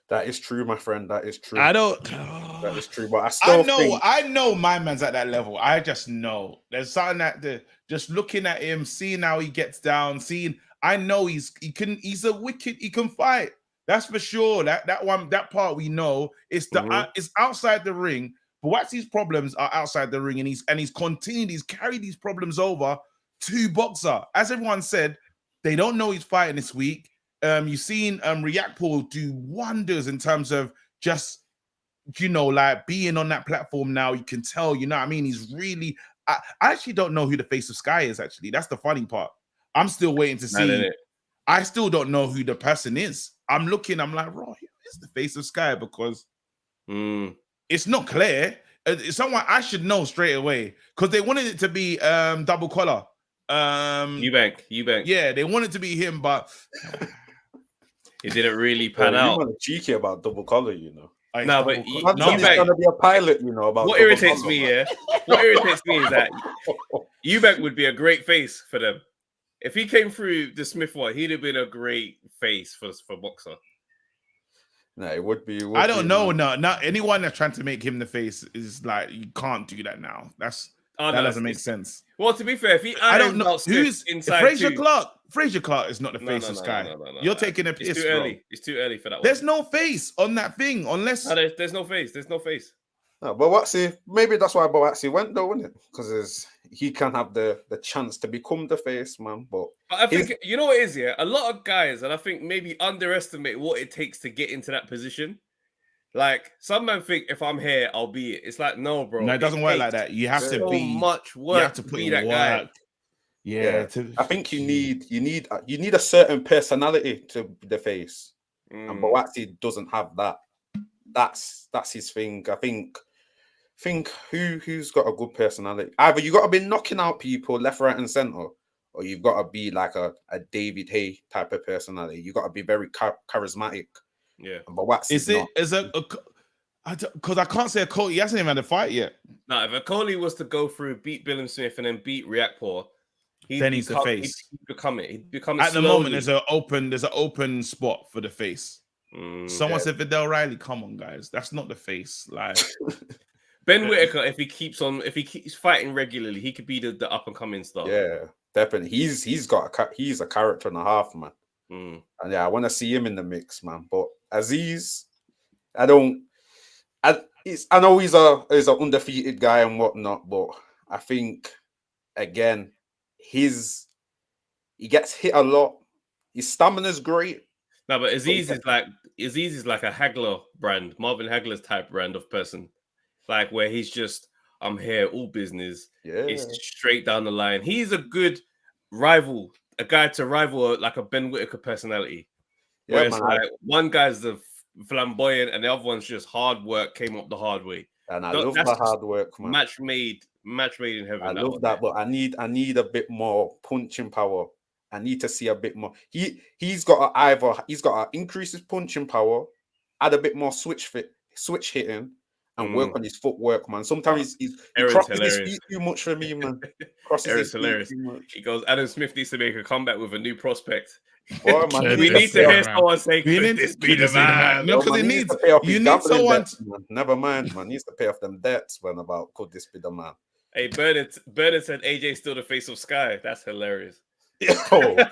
That is true, my friend. That is true. I don't. That is true. But I still think I know my man's at that level. I just know there's something just looking at him, seeing how he gets down, I know he's a wicked, he can fight. That's for sure. That part we know. It's it's outside the ring. But Watsy's problems are outside the ring, and he's carried these problems over to boxer. As everyone said, they don't know he's fighting this week. You've seen Reactpool do wonders in terms of just like being on that platform now. You can tell, you know what I mean? He's really I actually don't know who the face of Sky is, actually. That's the funny part. I'm still waiting to see. I still don't know who the person is. I'm like, bro, who is the face of Sky? Because it's not clear. It's someone I should know straight away because they wanted it to be double collar. Eubank. Yeah, they wanted to be him, but it didn't really pan you out. man are cheeky about double collar, No, but He's trying to be a pilot, about what double irritates collar, me, man. what irritates me is that Eubank would be a great face for them. If he came through the Smith one, he'd have been a great face for boxer. No, it would be. I don't know. No, not anyone that's trying to make him the face is like, you can't do that now. That doesn't make sense. Well, to be fair, if he I don't know who's inside Fraser too, Clark. Fraser Clark is not the face of Sky. No, You're taking a piss, it's too bro. early. It's too early for that one. There's no face on that thing unless there's no face. There's no face. No, but Boatsy, maybe that's why Boatsy went though, isn't it? Because he can have the chance to become the face, man. But I think you know what it is, yeah. A lot of guys, and I think maybe underestimate what it takes to get into that position. Like some men think, if I'm here, I'll be it. It's like, no, bro. no, it doesn't work like that. You have to be much work. You have to put in that guy. Yeah, I think you need a certain personality to be the face, and Boatsy doesn't have that. That's his thing. I think who's got a good personality. Either you got to be knocking out people left, right, and center, or you've got to be like a David Hay type of personality. You got to be very charismatic. Yeah, but Watsy's not. Because I can't say a Cole. He hasn't even had a fight yet. No, if a Coley was to go through, beat Billum Smith, and then beat Reactpour, then he's the face. He'd become it. He'd become it at slowly. the moment. There's an open spot for the face. Someone said Vidal Riley. Come on, guys, that's not the face. Like Ben Whitaker, if he keeps fighting regularly, he could be the up and coming star. Yeah, definitely. He's a character and a half, man. And yeah, I want to see him in the mix, man. But Aziz, I know he's an undefeated guy and whatnot, but I think again, he gets hit a lot. His stamina's great. No, but Aziz is like a Hagler brand, Marvin Hagler's type brand of person, like where he's just, I'm here, all business. Yeah, it's straight down the line. He's a good rival, a guy to rival like a Ben Whitaker personality. Yeah, where it's like one guy's the flamboyant and the other one's just hard work, came up the hard way. And I love the hard work, man. Match made in heaven. I love that, but I need a bit more punching power. I need to see a bit more. He's got to increase his punching power, add a bit more switch hitting, and work on his footwork, man. Sometimes he Aaron's crosses his hilarious. feet too much for me, man. Crosses Aaron's his feet hilarious. too much. He goes, Adam Smith needs to make a comeback with a new prospect. Boy, man, Could We this need to be hear the man? someone say, We could need this to- be could the this be the man? man? No, 'cause man, it he needs- to pay off you his need gambling someone debts, man. Never mind, man. He needs to pay off them debts, man. About could this be the man? Hey, Bernard said AJ's still the face of Sky. That's hilarious. Yo, you That's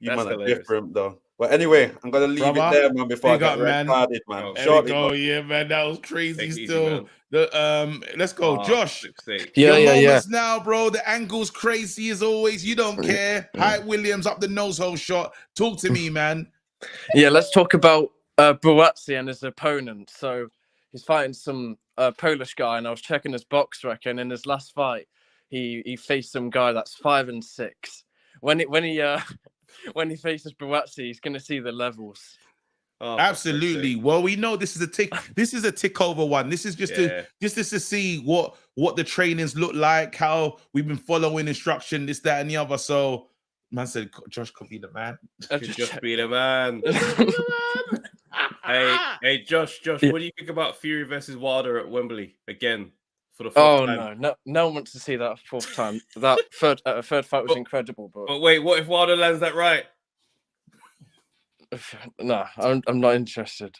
man are hilarious. different, though. But anyway, I'm gonna leave Brother, it there, man. Before I big get up, red man. carded, man. Oh, There Shortly, we go. but Yeah, man, that was crazy. Take it easy, Still, man. let's go, Oh, Josh. flip's sake. Your Yeah. moments now, bro. The angle's crazy as always. You don't care. Hype Williams up the nose hole shot. Talk to me, man. Yeah, let's talk about Buatsi and his opponent. So he's fighting some Polish guy, and I was checking his box record. And in his last fight, he faced some guy that's 5-6. When he faces Buatsi, he's going to see the levels. Oh, for Absolutely. flip's Well, we know this is a tick. This is a tick over one. This is just Yeah. to see what the trainings look like, how we've been following instruction, this, that, and the other. So, man said Josh could be the man. I sake. just Just check- be the man. Hey, Josh, Yeah. what do you think about Fury versus Wilder at Wembley again for the fourth Oh time? no one wants to see that fourth time. That third fight was But- incredible, but But wait, what if Wilder lands that right? no, I'm not interested.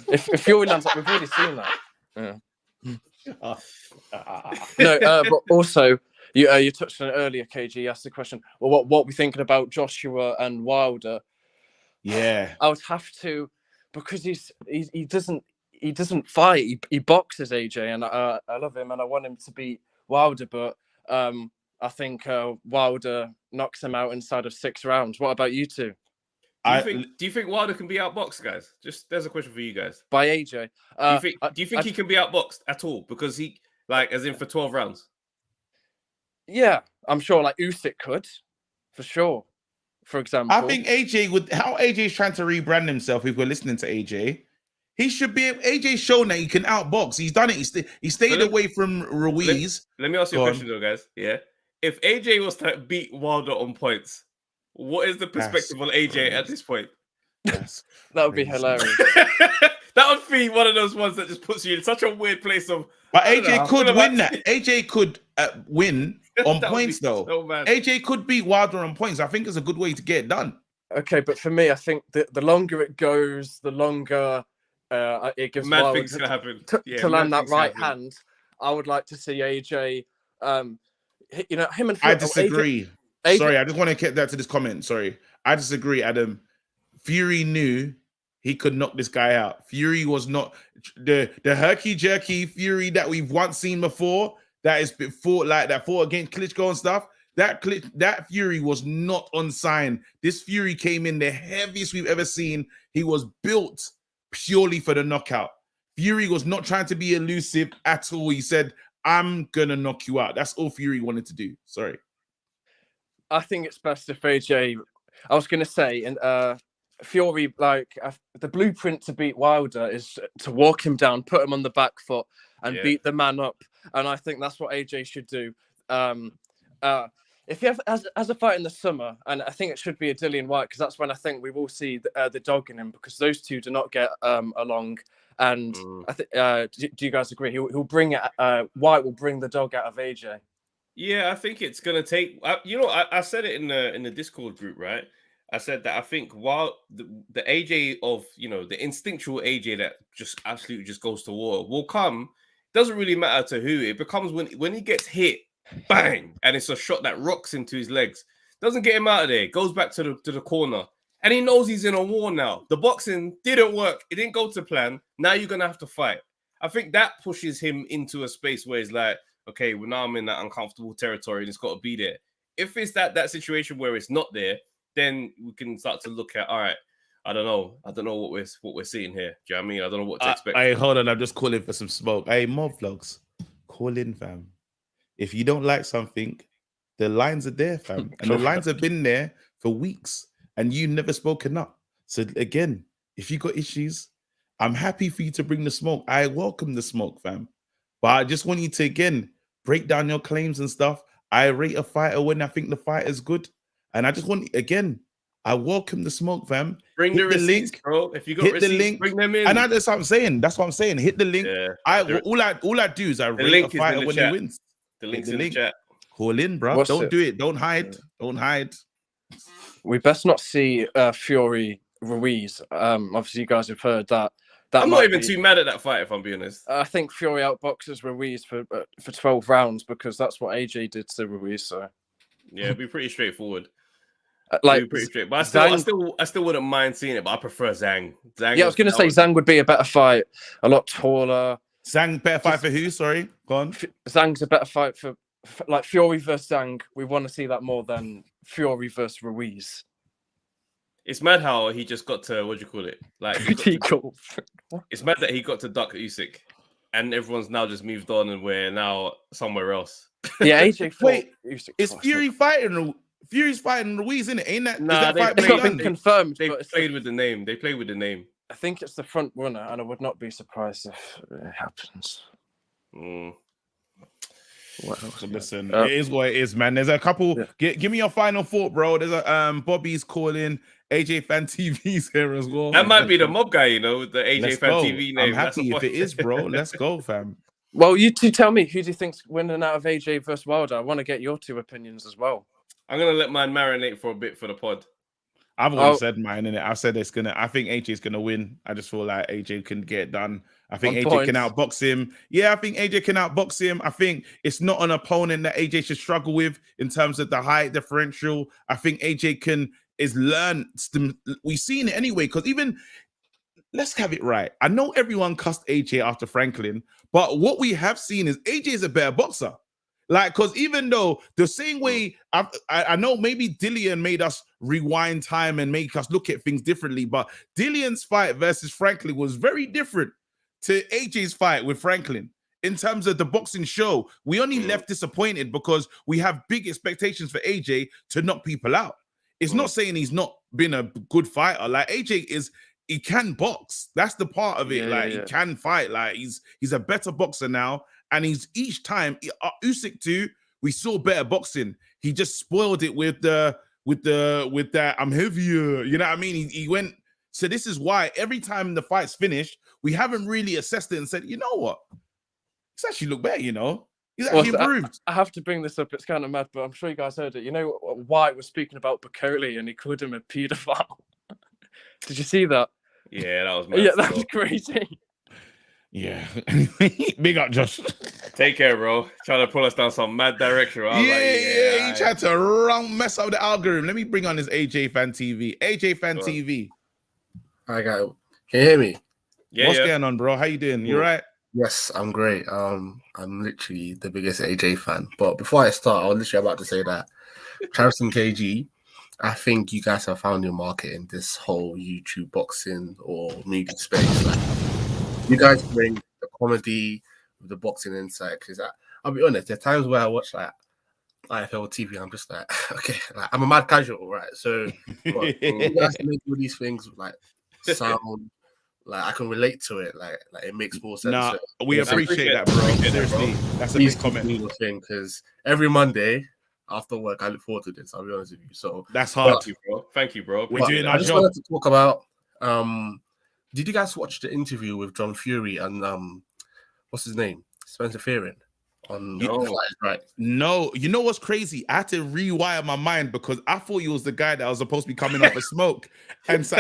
If Fury lands up, we've already seen that. Yeah. No, but also you touched on it earlier, KG. You asked the question, well, what we thinking about Joshua and Wilder? Yeah. I would have to, because he doesn't fight. He boxes AJ, and I love him, and I want him to beat Wilder, but I think Wilder knocks him out inside of 6 rounds. What about you two? Do you think Wilder can be outboxed, guys? Just there's a question for you guys. By AJ? Do you think he can be outboxed at all? Because he, like, as in for 12 rounds? Yeah, I'm sure. Like Usyk could, for sure. For example, I think AJ would. How AJ is trying to rebrand himself. If we're listening to AJ, he should be. AJ's shown that he can outbox. He's done it. He stayed Let- away from Ruiz. Let me ask you a Go on. question, though, guys. Yeah. If AJ was to beat Wilder on points, what is the perspective on AJ at this point? Yes. that would be crazy. hilarious. That would be one of those ones that just puts you in such a weird place of. But I don't know, AJ I could feel win like- that. AJ could win on That would points, be though. so mad. AJ could beat Wilder on points. I think it's a good way to get it done. Okay, but for me, I think the longer it goes, the longer it gives Mad Wilder things can happen. to Yeah, land mad that things can right happen. hand. I would like to see AJ. Him and I Fury- disagree. AJ Sorry, I just want to get that to this comment. Sorry. I disagree, Adam. Fury knew he could knock this guy out. Fury was not the herky-jerky Fury that we've once seen before. That is fought like that, fought against Klitschko and stuff. That Fury was not on sign. This Fury came in the heaviest we've ever seen. He was built purely for the knockout. Fury was not trying to be elusive at all. He said, I'm gonna knock you out. That's all Fury wanted to do. Sorry. I think it's best if AJ. I was going to say, and Fury, the blueprint to beat Wilder is to walk him down, put him on the back foot, and Yeah. beat the man up. And I think that's what AJ should do. If he has a fight in the summer, and I think it should be a Dillian White, because that's when I think we will see the dog in him, because those two do not get along. And I think, do you guys agree? He'll bring it. White will bring the dog out of AJ. Yeah, I think it's gonna take. I said it in the Discord group, right? I said that I think while the AJ of the instinctual AJ that just absolutely just goes to war will come. Doesn't really matter to who. It becomes when he gets hit, bang, and it's a shot that rocks into his legs. Doesn't get him out of there. Goes back to the corner, and he knows he's in a war now. The boxing didn't work. It didn't go to plan. Now you're gonna have to fight. I think that pushes him into a space where he's like, okay, well, now I'm in that uncomfortable territory and it's got to be there. If it's that situation where it's not there, then we can start to look at, all right, I don't know what we're seeing here. Do you know what I mean? I don't know what to expect. Hey, hold on. I'm just calling for some smoke. Hey, Mob Vlogs, call in, fam. If you don't like something, the lines are there, fam. And the lines have been there for weeks and you never spoken up. So again, if you got issues, I'm happy for you to bring the smoke. I welcome the smoke, fam. But I just want you to, again, break down your claims and stuff. I rate a fighter when I think the fighter is good. And I just want, again, I welcome the smoke, fam. Bring the hit the receipts, link, bro. If you got hit the receipts, link. bring them in. And that's what I'm saying. That's what I'm saying. Hit the link. Yeah. All I do is I rate a link is in fighter the when chat. he wins. The Hit link's the in the link. chat. Call in, bro. What's Don't it? do it. Don't hide. Don't hide. We best not see Fury Ruiz. Obviously, you guys have heard that. I'm not might even be- too mad at that fight, if I'm being honest. I think Fury outboxes Ruiz for 12 rounds because that's what AJ did to Ruiz. So Yeah, it'd be pretty straightforward. like It'd be pretty straight. But I still wouldn't mind seeing it. But I prefer Zhang. yeah, I was going to say Zhang would be a better fight, a lot taller. Zhang better fight for who? Sorry, go on. Zhang's a better fight for like Fury versus Zhang. We want to see that more than Fury versus Ruiz. It's mad how he just got to what do you call it? Like Critical. it's mad that he got to duck Usyk, and everyone's now just moved on, and we're now somewhere else. Yeah, AJ. Wait, Usyk Is Fury fighting? Fury's fighting Ruiz, isn't it? Ain't that? Nah, is that fight It's not done? been confirmed, They but it's played with the name. They played with the name. I think it's the front runner, and I would not be surprised if it happens. Mm. What else? Listen, it is what it is, man. There's a couple. Give me your final thought, bro. There's a Bobby's calling. AJ Fan TV's here as well. That might be the mob guy, you know, with the AJ Let's Fan go. TV name. I'm happy if it is, bro. Let's go, fam. Well, you two tell me who do you think's winning out of AJ versus Wilder? I want to get your two opinions as well. I'm gonna let mine marinate for a bit for the pod. I've already said mine, innit? I've said I think AJ's gonna win. I just feel like AJ can get it done. I think AJ can outbox him. Yeah, I think AJ can outbox him. I think it's not an opponent that AJ should struggle with in terms of the height differential. I think AJ is learned. We've seen it anyway, because even let's have it right. I know everyone cussed AJ after Franklin, but what we have seen is AJ is a better boxer. Like, because even though the same way, I know maybe Dillian made us rewind time and make us look at things differently, but Dillian's fight versus Franklin was very different to AJ's fight with Franklin. In terms of the boxing show, we only left disappointed because we have big expectations for AJ to knock people out. It's not saying he's not been a good fighter. Like, AJ he can box. That's the part of it. He can fight. Like, he's a better boxer now. And he's each time Usyk too, we saw better boxing. He just spoiled it with that I'm heavier. You know what I mean? He went. So this is why every time the fight's finished, we haven't really assessed it and said, you know what? It's actually looked better, you know? He's actually improved. I have to bring this up. It's kind of mad, but I'm sure you guys heard it. You know, White was speaking about Bacoli and he called him a paedophile. Did you see that? Yeah, that was mad. Yeah, that was crazy. Yeah. Big up, Josh. Take care, bro. Trying to pull us down some mad direction. He tried to mess up the algorithm. Let me bring on this AJ Fan TV. AJ Fan TV. I got it. Can you hear me? Yeah. What's going on, bro? How you doing? You right? Yes, I'm great. I'm literally the biggest AJ fan. But before I start, I was literally about to say that Travis and KG, I think you guys have found your market in this whole YouTube boxing or media space. Like, you guys bring the comedy with the boxing insight. Because I'll be honest, there are times where I watch like IFL TV, I'm just like, okay, like I'm a mad casual, right? So you guys make all these things like sound like I can relate to it, like it makes more sense. Nah, we appreciate that, bro. Seriously, that's a big comment. Thing because every Monday after work, I look forward to this. I'll be honest with you. So that's hard. Thank you, bro. We're doing our job. I just wanted to talk about. Did you guys watch the interview with John Fury and what's his name, Spencer Fearing? Right. No, you know what's crazy? I had to rewire my mind because I thought he was the guy that was supposed to be coming off a smoke, and so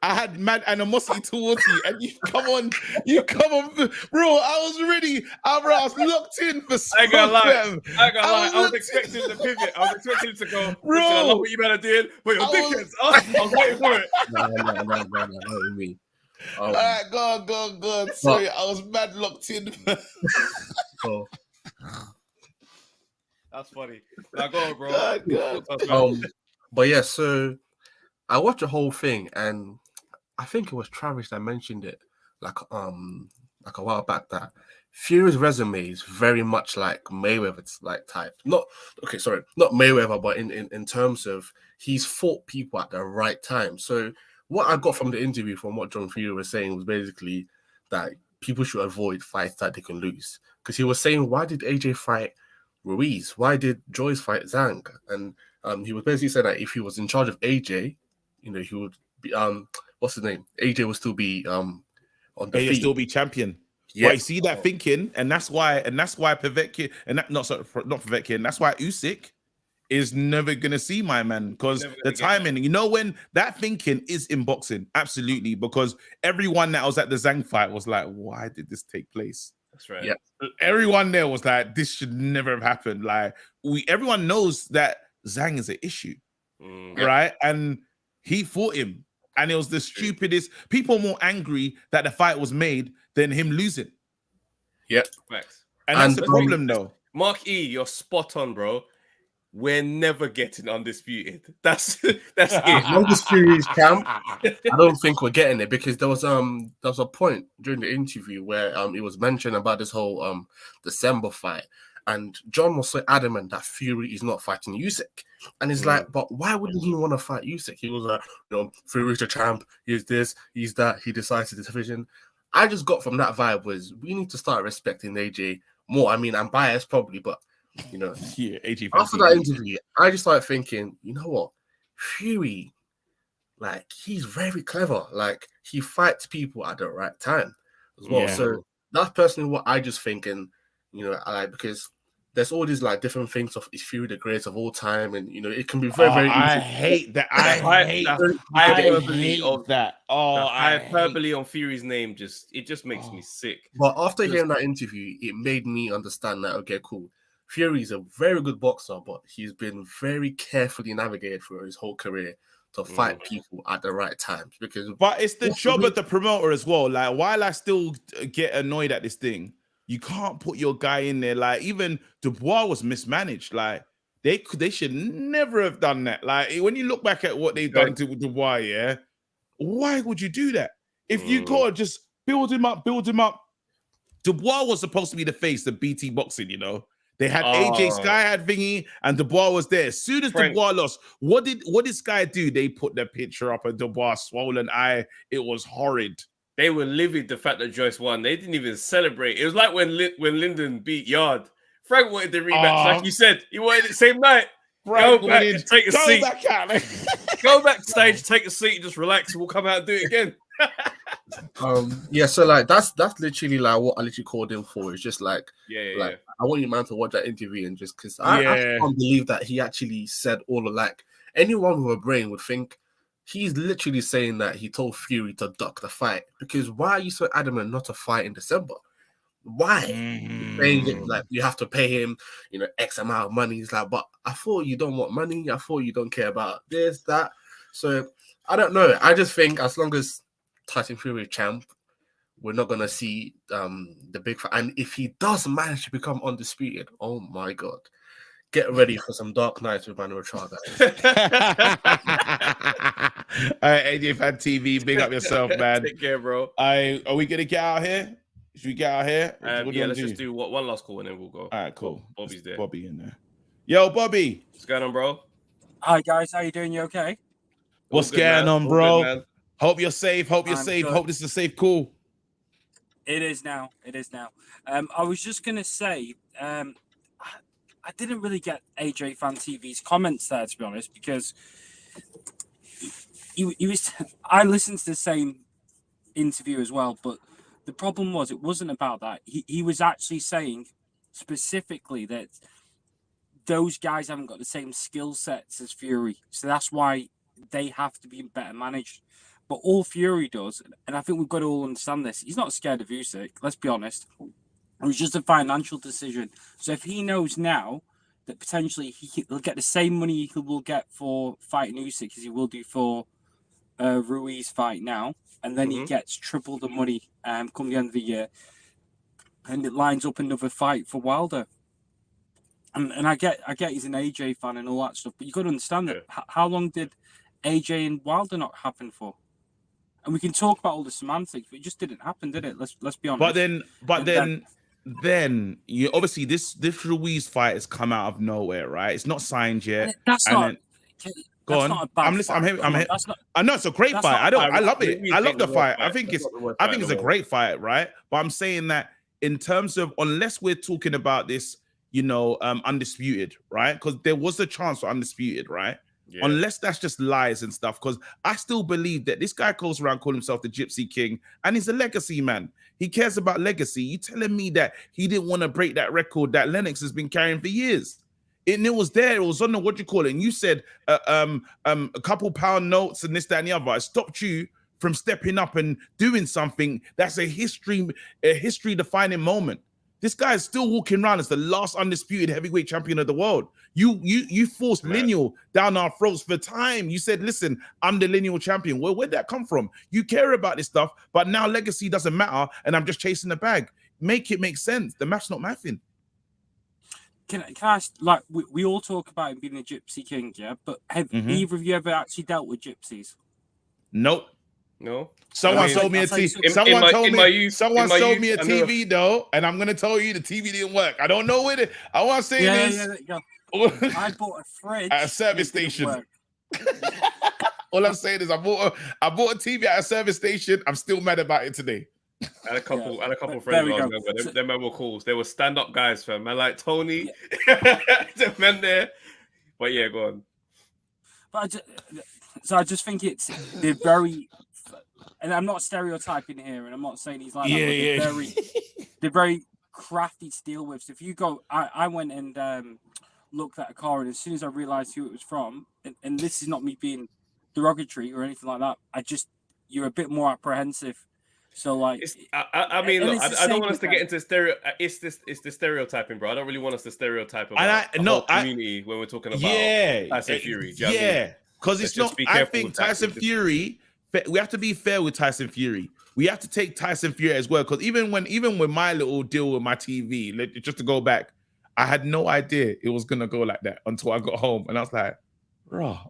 I had mad animosity towards you, and you come on, bro. I was ready. I was locked in for. I ain't gonna lie. I was expecting the pivot. I was expecting to go. Bro, I love what you better doing, but your dickheads. I was waiting for it. No, not with me. All right, go on. Sorry, I was mad locked in. Oh. That's funny. Now go on, bro. But yeah, so I watched the whole thing, and I think it was Travis that mentioned it, like a while back, that Fury's resume is very much like Mayweather's like type. Not Mayweather, but in terms of he's fought people at the right time. So what I got from the interview, from what John Fury was saying, was basically that people should avoid fights that they can lose. Because he was saying, why did AJ fight Ruiz? Why did Joyce fight Zhang? And he was basically saying that if he was in charge of AJ, you know, he would what's his name? AJ will still be on the He'll feet. still be champion. Yeah. But you see that thinking, and that's why Povetkin, and that not Povetkin, that's why Usyk is never gonna see my man, because the timing, you know, when that thinking is in boxing, absolutely, because everyone that was at the Zhang fight was like, why did this take place? That's right. Yeah. Everyone there was like, this should never have happened. Like, everyone knows that Zhang is an issue, right? And he fought him, and it was the stupidest. People are more angry that the fight was made than him losing. Yep. Facts. And that's the problem, though. Mark E, you're spot on, bro. We're never getting undisputed. That's it. As long as Fury's champ, I don't think we're getting it, because there was a point during the interview where it was mentioned about this whole December fight, and John was so adamant that Fury is not fighting Usyk, and it's like, but why wouldn't he want to fight Usyk? He was like, you know, Fury's the champ. He's this, he's that. He decides the division. I just got from that vibe was we need to start respecting AJ more. I mean, I'm biased probably, but you know, yeah, AJ after that interview, I just started thinking, you know what, Fury, like, he's very clever. Like, he fights people at the right time as well. Yeah. So that's personally what I just think, and you know, I like, because there's all these like different things of is Fury the greatest of all time, and you know, it can be very, very easy. I hate that. I hate that. Oh, the hyperbole on Fury's name just makes me sick. But after hearing that interview, it made me understand that, okay, cool. Fury's a very good boxer, but he's been very carefully navigated through his whole career to fight people at the right times. But it's the job of the promoter as well. Like, while I still get annoyed at this thing, you can't put your guy in there. Like, even Dubois was mismanaged. Like, they should never have done that. Like, when you look back at what they've done to Dubois, yeah, why would you do that? If you gotta just build him up. Dubois was supposed to be the face of BT boxing, you know. They had AJ, Sky had Vingy, and Dubois was there. As soon as Dubois lost, what did Sky do? They put the picture up of Dubois' swollen eye. It was horrid. They were livid the fact that Joyce won. They didn't even celebrate. It was like when Lyndon beat Yard. Frank wanted the rematch, like you said. He wanted it same night. Go back and take a seat. Go backstage, take a seat, and just relax, and we'll come out and do it again. Yeah, so like that's literally like what I literally called him for. It's just like, I want you, man, to watch that interview, and just because I can't believe that he actually said all of, like, anyone with a brain would think he's literally saying that he told Fury to duck the fight. Because why are you so adamant not to fight in December? Why? Saying it, like, you have to pay him, you know, X amount of money. He's like, but I thought you don't want money. I thought you don't care about this, that. So I don't know. I just think as long as Tyson Fury champ, we're not gonna see the big fight. And if he does manage to become undisputed, oh my god, get ready for some dark nights with Manuel Chaga. All right, AJ Fan TV, big up yourself, man. Take care, bro. Are we gonna get out here? Should we get out here? Let's just do one last call and then we'll go. All right, cool. Bobby's there. Bobby in there. Yo, Bobby. What's going on, bro? Hi, guys. How you doing? You okay? What's going on, bro? Hope you're safe. Hope you're safe. Good. Hope this is a safe call. It is now. I was just going to say, I didn't really get AJ Fan TV's comments there, to be honest, because he was. I listened to the same interview as well, but the problem was it wasn't about that. He was actually saying specifically that those guys haven't got the same skill sets as Fury, so that's why they have to be better managed. But all Fury does, and I think we've got to all understand this, he's not scared of Usyk, let's be honest. It was just a financial decision. So if he knows now that potentially he'll get the same money he will get for fighting Usyk as he will do for Ruiz fight now, and then he gets triple the money come the end of the year, and it lines up another fight for Wilder. And I get he's an AJ fan and all that stuff, but you got to understand that how long did AJ and Wilder not happen for? And we can talk about all the semantics, but it just didn't happen, did it? Let's be honest. But then you obviously this Ruiz fight has come out of nowhere, right? It's not signed yet. That's not. Go on. I'm here. I know it's a great fight. I love it. I love the fight. I think it's a great fight, right? But I'm saying that in terms of, unless we're talking about this, you know, undisputed, right? Because there was a chance for undisputed, right? Yeah. Unless that's just lies and stuff, because I still believe that this guy goes around calling himself the Gypsy King, and he's a legacy man. He cares about legacy. You telling me that he didn't want to break that record that Lennox has been carrying for years? And it was there. It was on the what you call it. And you said a couple pound notes and this, that, and the other. It stopped you from stepping up and doing something that's a history-defining moment. This guy is still walking around as the last undisputed heavyweight champion of the world. You forced lineal down our throats for time. You said, listen, I'm the lineal champion. Well, where'd that come from? You care about this stuff, but now legacy doesn't matter, and I'm just chasing the bag. Make it make sense. The math's not mathing. Can I ask, like, we all talk about him being a Gypsy King, yeah? But have either of you ever actually dealt with gypsies? Nope. No. Someone sold me a TV. Someone told me. Someone sold me a TV though, and I'm gonna tell you the TV didn't work. I don't know what it. I want to say this. I bought a fridge at a service station. All I'm saying is I bought a TV at a service station. I'm still mad about it today. I had a couple friends who I remember. Them men were cool. They were stand-up guys, fam. Man, like Tony, the men there. But yeah, go on. But I just think they're very, and I'm not stereotyping here, and I'm not saying he's like that. They're very crafty to deal with. So if you go, I went and looked at a car, and as soon as I realised who it was from, and this is not me being derogatory or anything like that, you're a bit more apprehensive. So like, I mean, look, I don't want us to get into it's the stereotyping, bro. I don't really want us to stereotype about the community when we're talking about Tyson Fury. Because it's not. I think Tyson Fury. We have to be fair with Tyson Fury. We have to take Tyson Fury as well. Because even with my little deal with my TV, just to go back, I had no idea it was gonna go like that until I got home, and I was like, "Raw."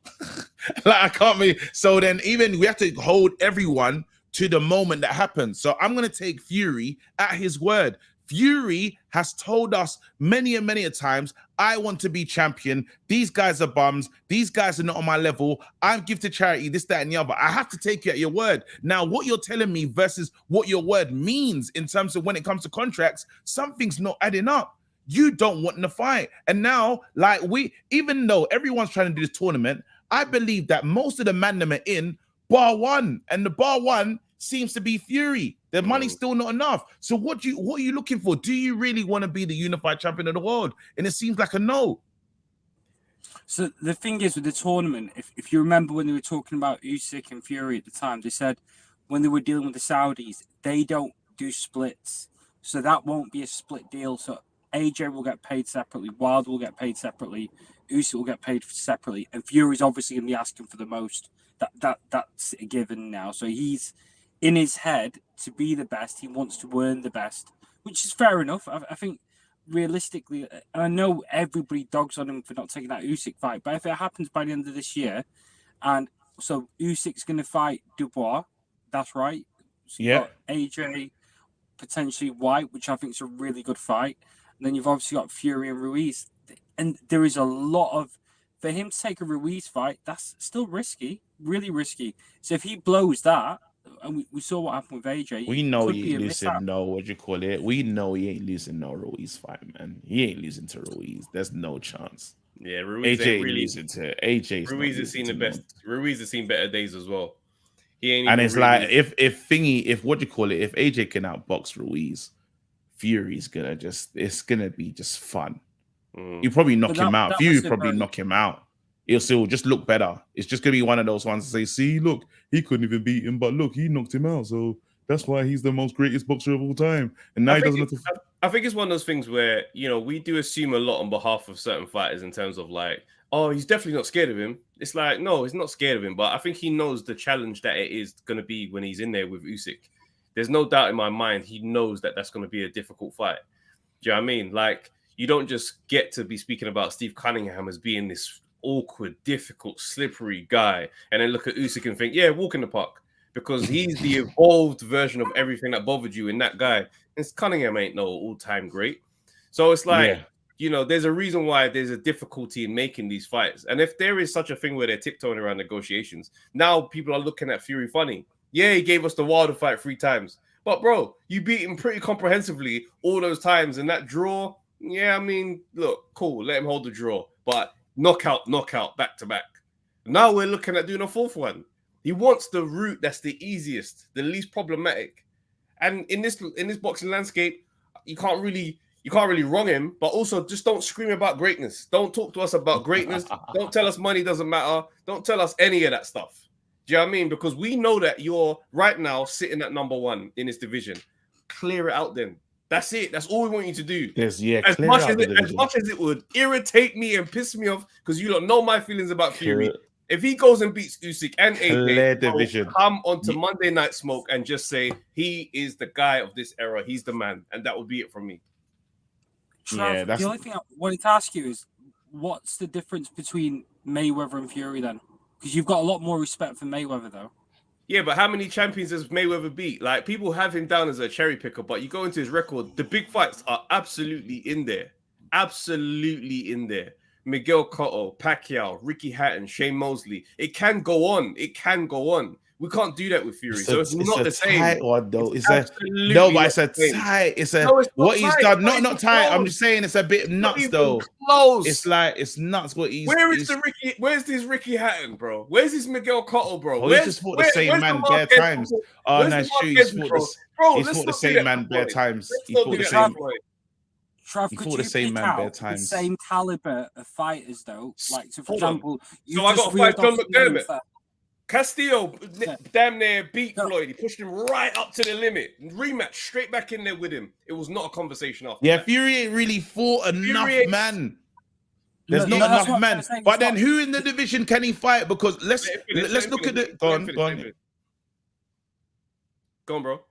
Like I can't be. So then, even we have to hold everyone to the moment that happened. So I'm going to take Fury at his word. Fury has told us many and many a times, I want to be champion. These guys are bums. These guys are not on my level. I'm give to charity, this, that, and the other. I have to take you at your word. Now, what you're telling me versus what your word means in terms of when it comes to contracts, something's not adding up. You don't want to fight. And now, like even though everyone's trying to do this tournament, I believe that most of the men that are in bar one, and the bar one seems to be Fury. The money's still not enough. So what are you looking for? Do you really want to be the unified champion of the world? And it seems like a no. So the thing is with the tournament, if you remember when they were talking about Usyk and Fury at the time, they said when they were dealing with the Saudis, they don't do splits. So that won't be a split deal. So AJ will get paid separately, Wilder will get paid separately, Usyk will get paid separately, and Fury's obviously going to be asking for the most. That's a given now. So he's in his head to be the best. He wants to earn the best, which is fair enough. I think realistically, I know everybody dogs on him for not taking that Usyk fight, but if it happens by the end of this year, and so Usyk's going to fight Dubois, that's right. So AJ, potentially White, which I think is a really good fight. And then you've obviously got Fury and Ruiz, and there is a lot of. For him to take a Ruiz fight, that's still risky, really risky. So if he blows that, and we saw what happened with AJ. We know he ain't losing We know he ain't losing no Ruiz fight, man. He ain't losing to Ruiz. There's no chance. Yeah, Ruiz AJ ain't really losing to AJ. Ruiz has seen the best. Ruiz has seen better days as well. He ain't. And it's really... like if AJ can outbox Ruiz, Fury's gonna it's gonna be just fun. You probably knock him out. Fury probably knock him out. It'll still just look better. It's just gonna be one of those ones to say, see, look, he couldn't even beat him, but look, he knocked him out. So that's why he's the most greatest boxer of all time. And now he doesn't have to. I think it's one of those things where, we do assume a lot on behalf of certain fighters in terms of like, oh, he's definitely not scared of him. It's like, no, he's not scared of him, but I think he knows the challenge that it is going to be when he's in there with Usyk. There's no doubt in my mind he knows that that's going to be a difficult fight. Do you know what I mean? Like, you don't just get to be speaking about Steve Cunningham as being this awkward, difficult, slippery guy, and then look at Usyk and think, yeah, walk in the park, because he's the evolved version of everything that bothered you in that guy. And Cunningham ain't no all-time great. So it's like, there's a reason why there's a difficulty in making these fights. And if there is such a thing where they're tiptoeing around negotiations, now people are looking at Fury funny. Yeah, he gave us the Wilder fight 3 times. But, bro, you beat him pretty comprehensively all those times. And that draw, yeah, I mean, look, cool. Let him hold the draw. But knockout, back to back. Now we're looking at doing a fourth one. He wants the route that's the easiest, the least problematic. And in this boxing landscape, you can't really wrong him, but also just don't scream about greatness. Don't talk to us about greatness. Don't tell us money doesn't matter. Don't tell us any of that stuff. Do you know what I mean? Because we know that you're right now sitting at number 1 in this division. Clear it out then. That's it. That's all we want you to do. As much as it would irritate me and piss me off, because you don't know my feelings about Fury. If he goes and beats Usyk and AJ, division. Come onto Monday Night Smoke and just say he is the guy of this era. He's the man, and that would be it from me. Trav, the only thing I wanted to ask you is, what's the difference between Mayweather and Fury then? Because you've got a lot more respect for Mayweather, though. Yeah, but how many champions has Mayweather beat? Like, people have him down as a cherry picker, but you go into his record, the big fights are absolutely in there. Absolutely in there. Miguel Cotto, Pacquiao, Ricky Hatton, Shane Mosley. It can go on. It can go on. We can't do that with Fury. So it's not the same. Tight one, though. It's a tight. It's a what he's done. Not tight. I'm just saying it's a bit nuts though. Close. It's nuts what he's. Where's this Ricky Hatton, bro? Where's this Miguel Cotto, bro? He just fought the same man bare times. Oh no, shoot, he's fought the same man bare times. He fought the same. Trav, could you pick out the same caliber of fighters though? Like, so for example, so I got to fight John McDermott. Castillo damn near beat Floyd. He pushed him right up to the limit. Rematch, straight back in there with him. It was not a conversation after that. Fury ain't really fought enough, man. There's not enough, man. But then who in the division can he fight? Because let's look at it. Go on. Go on, bro.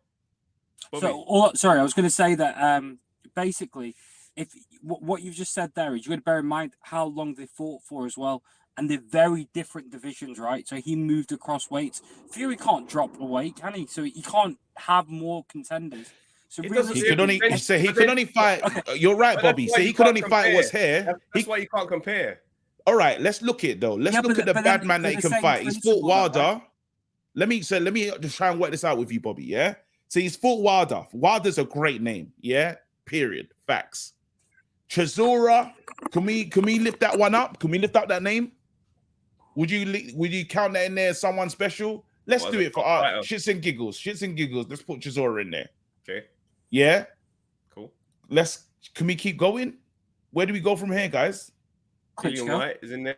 So, sorry, I was going to say that basically, if what you've just said there is, you've got to bear in mind how long they fought for as well. And they're very different divisions, right? So he moved across weights. Fury can't drop a weight, can he? So he can't have more contenders. So really, he could only fight. Okay. You're right, Bobby. So he could only fight what's here. That's why you can't compare. All right, let's look at it though. Let's look at the bad man that he can fight. He's fought Wilder. Right? Let me just try and work this out with you, Bobby. Yeah. So he's fought Wilder. Wilder's a great name. Yeah. Period. Facts. Chisora. Can we lift that one up? Can we lift up that name? Would you count that in there as someone special? Let's do it for shits and giggles. Shits and giggles. Let's put Chisora in there. Okay. Yeah. Cool. Can we keep going? Where do we go from here, guys? Dillian White is in there.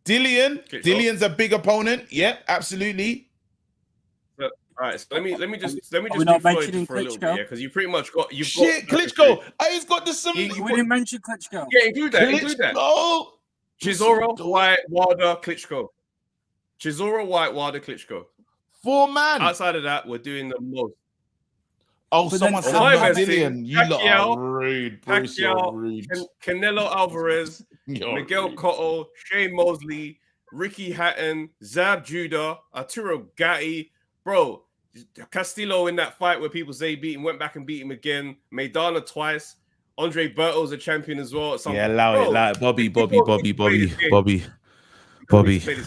Dillian's a big opponent. Yeah, absolutely. All right, so let me just do Floyd for a little bit, because you pretty much got Klitschko. He's got the some. We didn't mention Klitschko. Yeah, include that. Chisora, White, Wilder, Klitschko. Chisora, White, Wilder, Klitschko. 4 man. Outside of that, we're doing the most. Oh, someone said Dillian. You lot are rude, Bruce. You're rude. Canelo Alvarez, Miguel Cotto, Shane Mosley, Ricky Hatton, Zab Judah, Arturo Gatti. Bro, Castillo in that fight where people say he beat him, went back and beat him again. Maidana twice. Andre Berto's a champion as well. Allow it. Like Bobby. Play this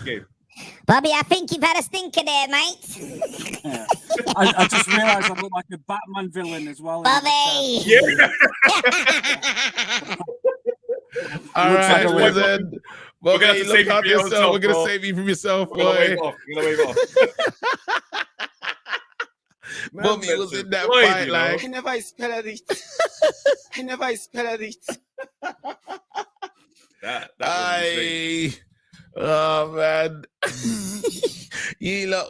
game. Bobby, I think you've had a stinker there, mate. Yeah. I just realised I look like a Batman villain as well. Bobby! Yeah. All right, listen. We're going to save you from yourself. We're going to save you from yourself, boy. We're going to wave off. Bobby was in that fight, like. I never expected it. That oh man.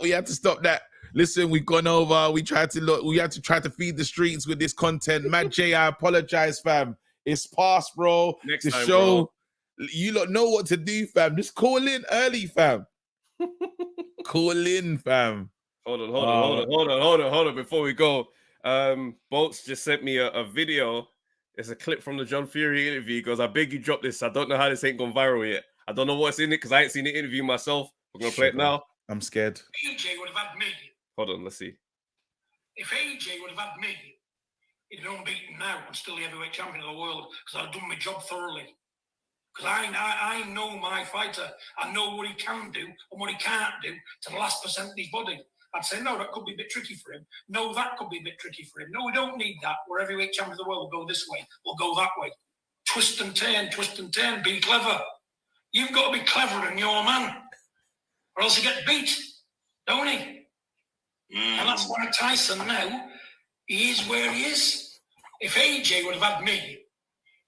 We had to stop that. Listen, we've gone over. We had to try to feed the streets with this content. Mad J, I apologize, fam. It's past, bro. Next time, show. Bro. You lot know what to do, fam. Just call in early, fam. Call in, fam. Hold on. Before we go, Bolts just sent me a video. It's a clip from the John Fury interview. He goes, I beg you drop this. I don't know how this ain't gone viral yet. I don't know what's in it because I ain't seen the interview myself. We're going to play it now. I'm scared. AJ would have had me. Hold on, let's see. If AJ would have had me, he'd have unbeaten now and still the heavyweight champion of the world because I've done my job thoroughly. Because I know my fighter. I know what he can do and what he can't do to the last percent of his body. I'd say, no, that could be a bit tricky for him. No, that could be a bit tricky for him. No, we don't need that. We're heavyweight champion of the world. We'll go this way. We'll go that way. Twist and turn. Be clever. You've got to be clever and your man. or else he get beat, don't he? And that's why Tyson now, he is where he is. If AJ would have had me,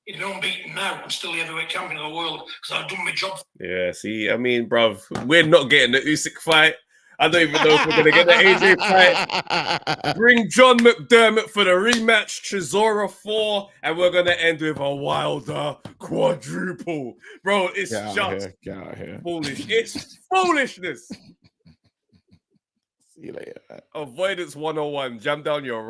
he'd been unbeaten now. I'm still the heavyweight champion of the world because I've done my job. Yeah, see, I mean, bruv, we're not getting the Usyk fight. I don't even know if we're gonna get the AJ fight. Bring John McDermott for the rematch, Chisora 4, and we're gonna end with a Wilder quadruple. Bro, it's Get out of here. foolish. It's foolishness. See you later. Man. Avoidance 101. Jam down your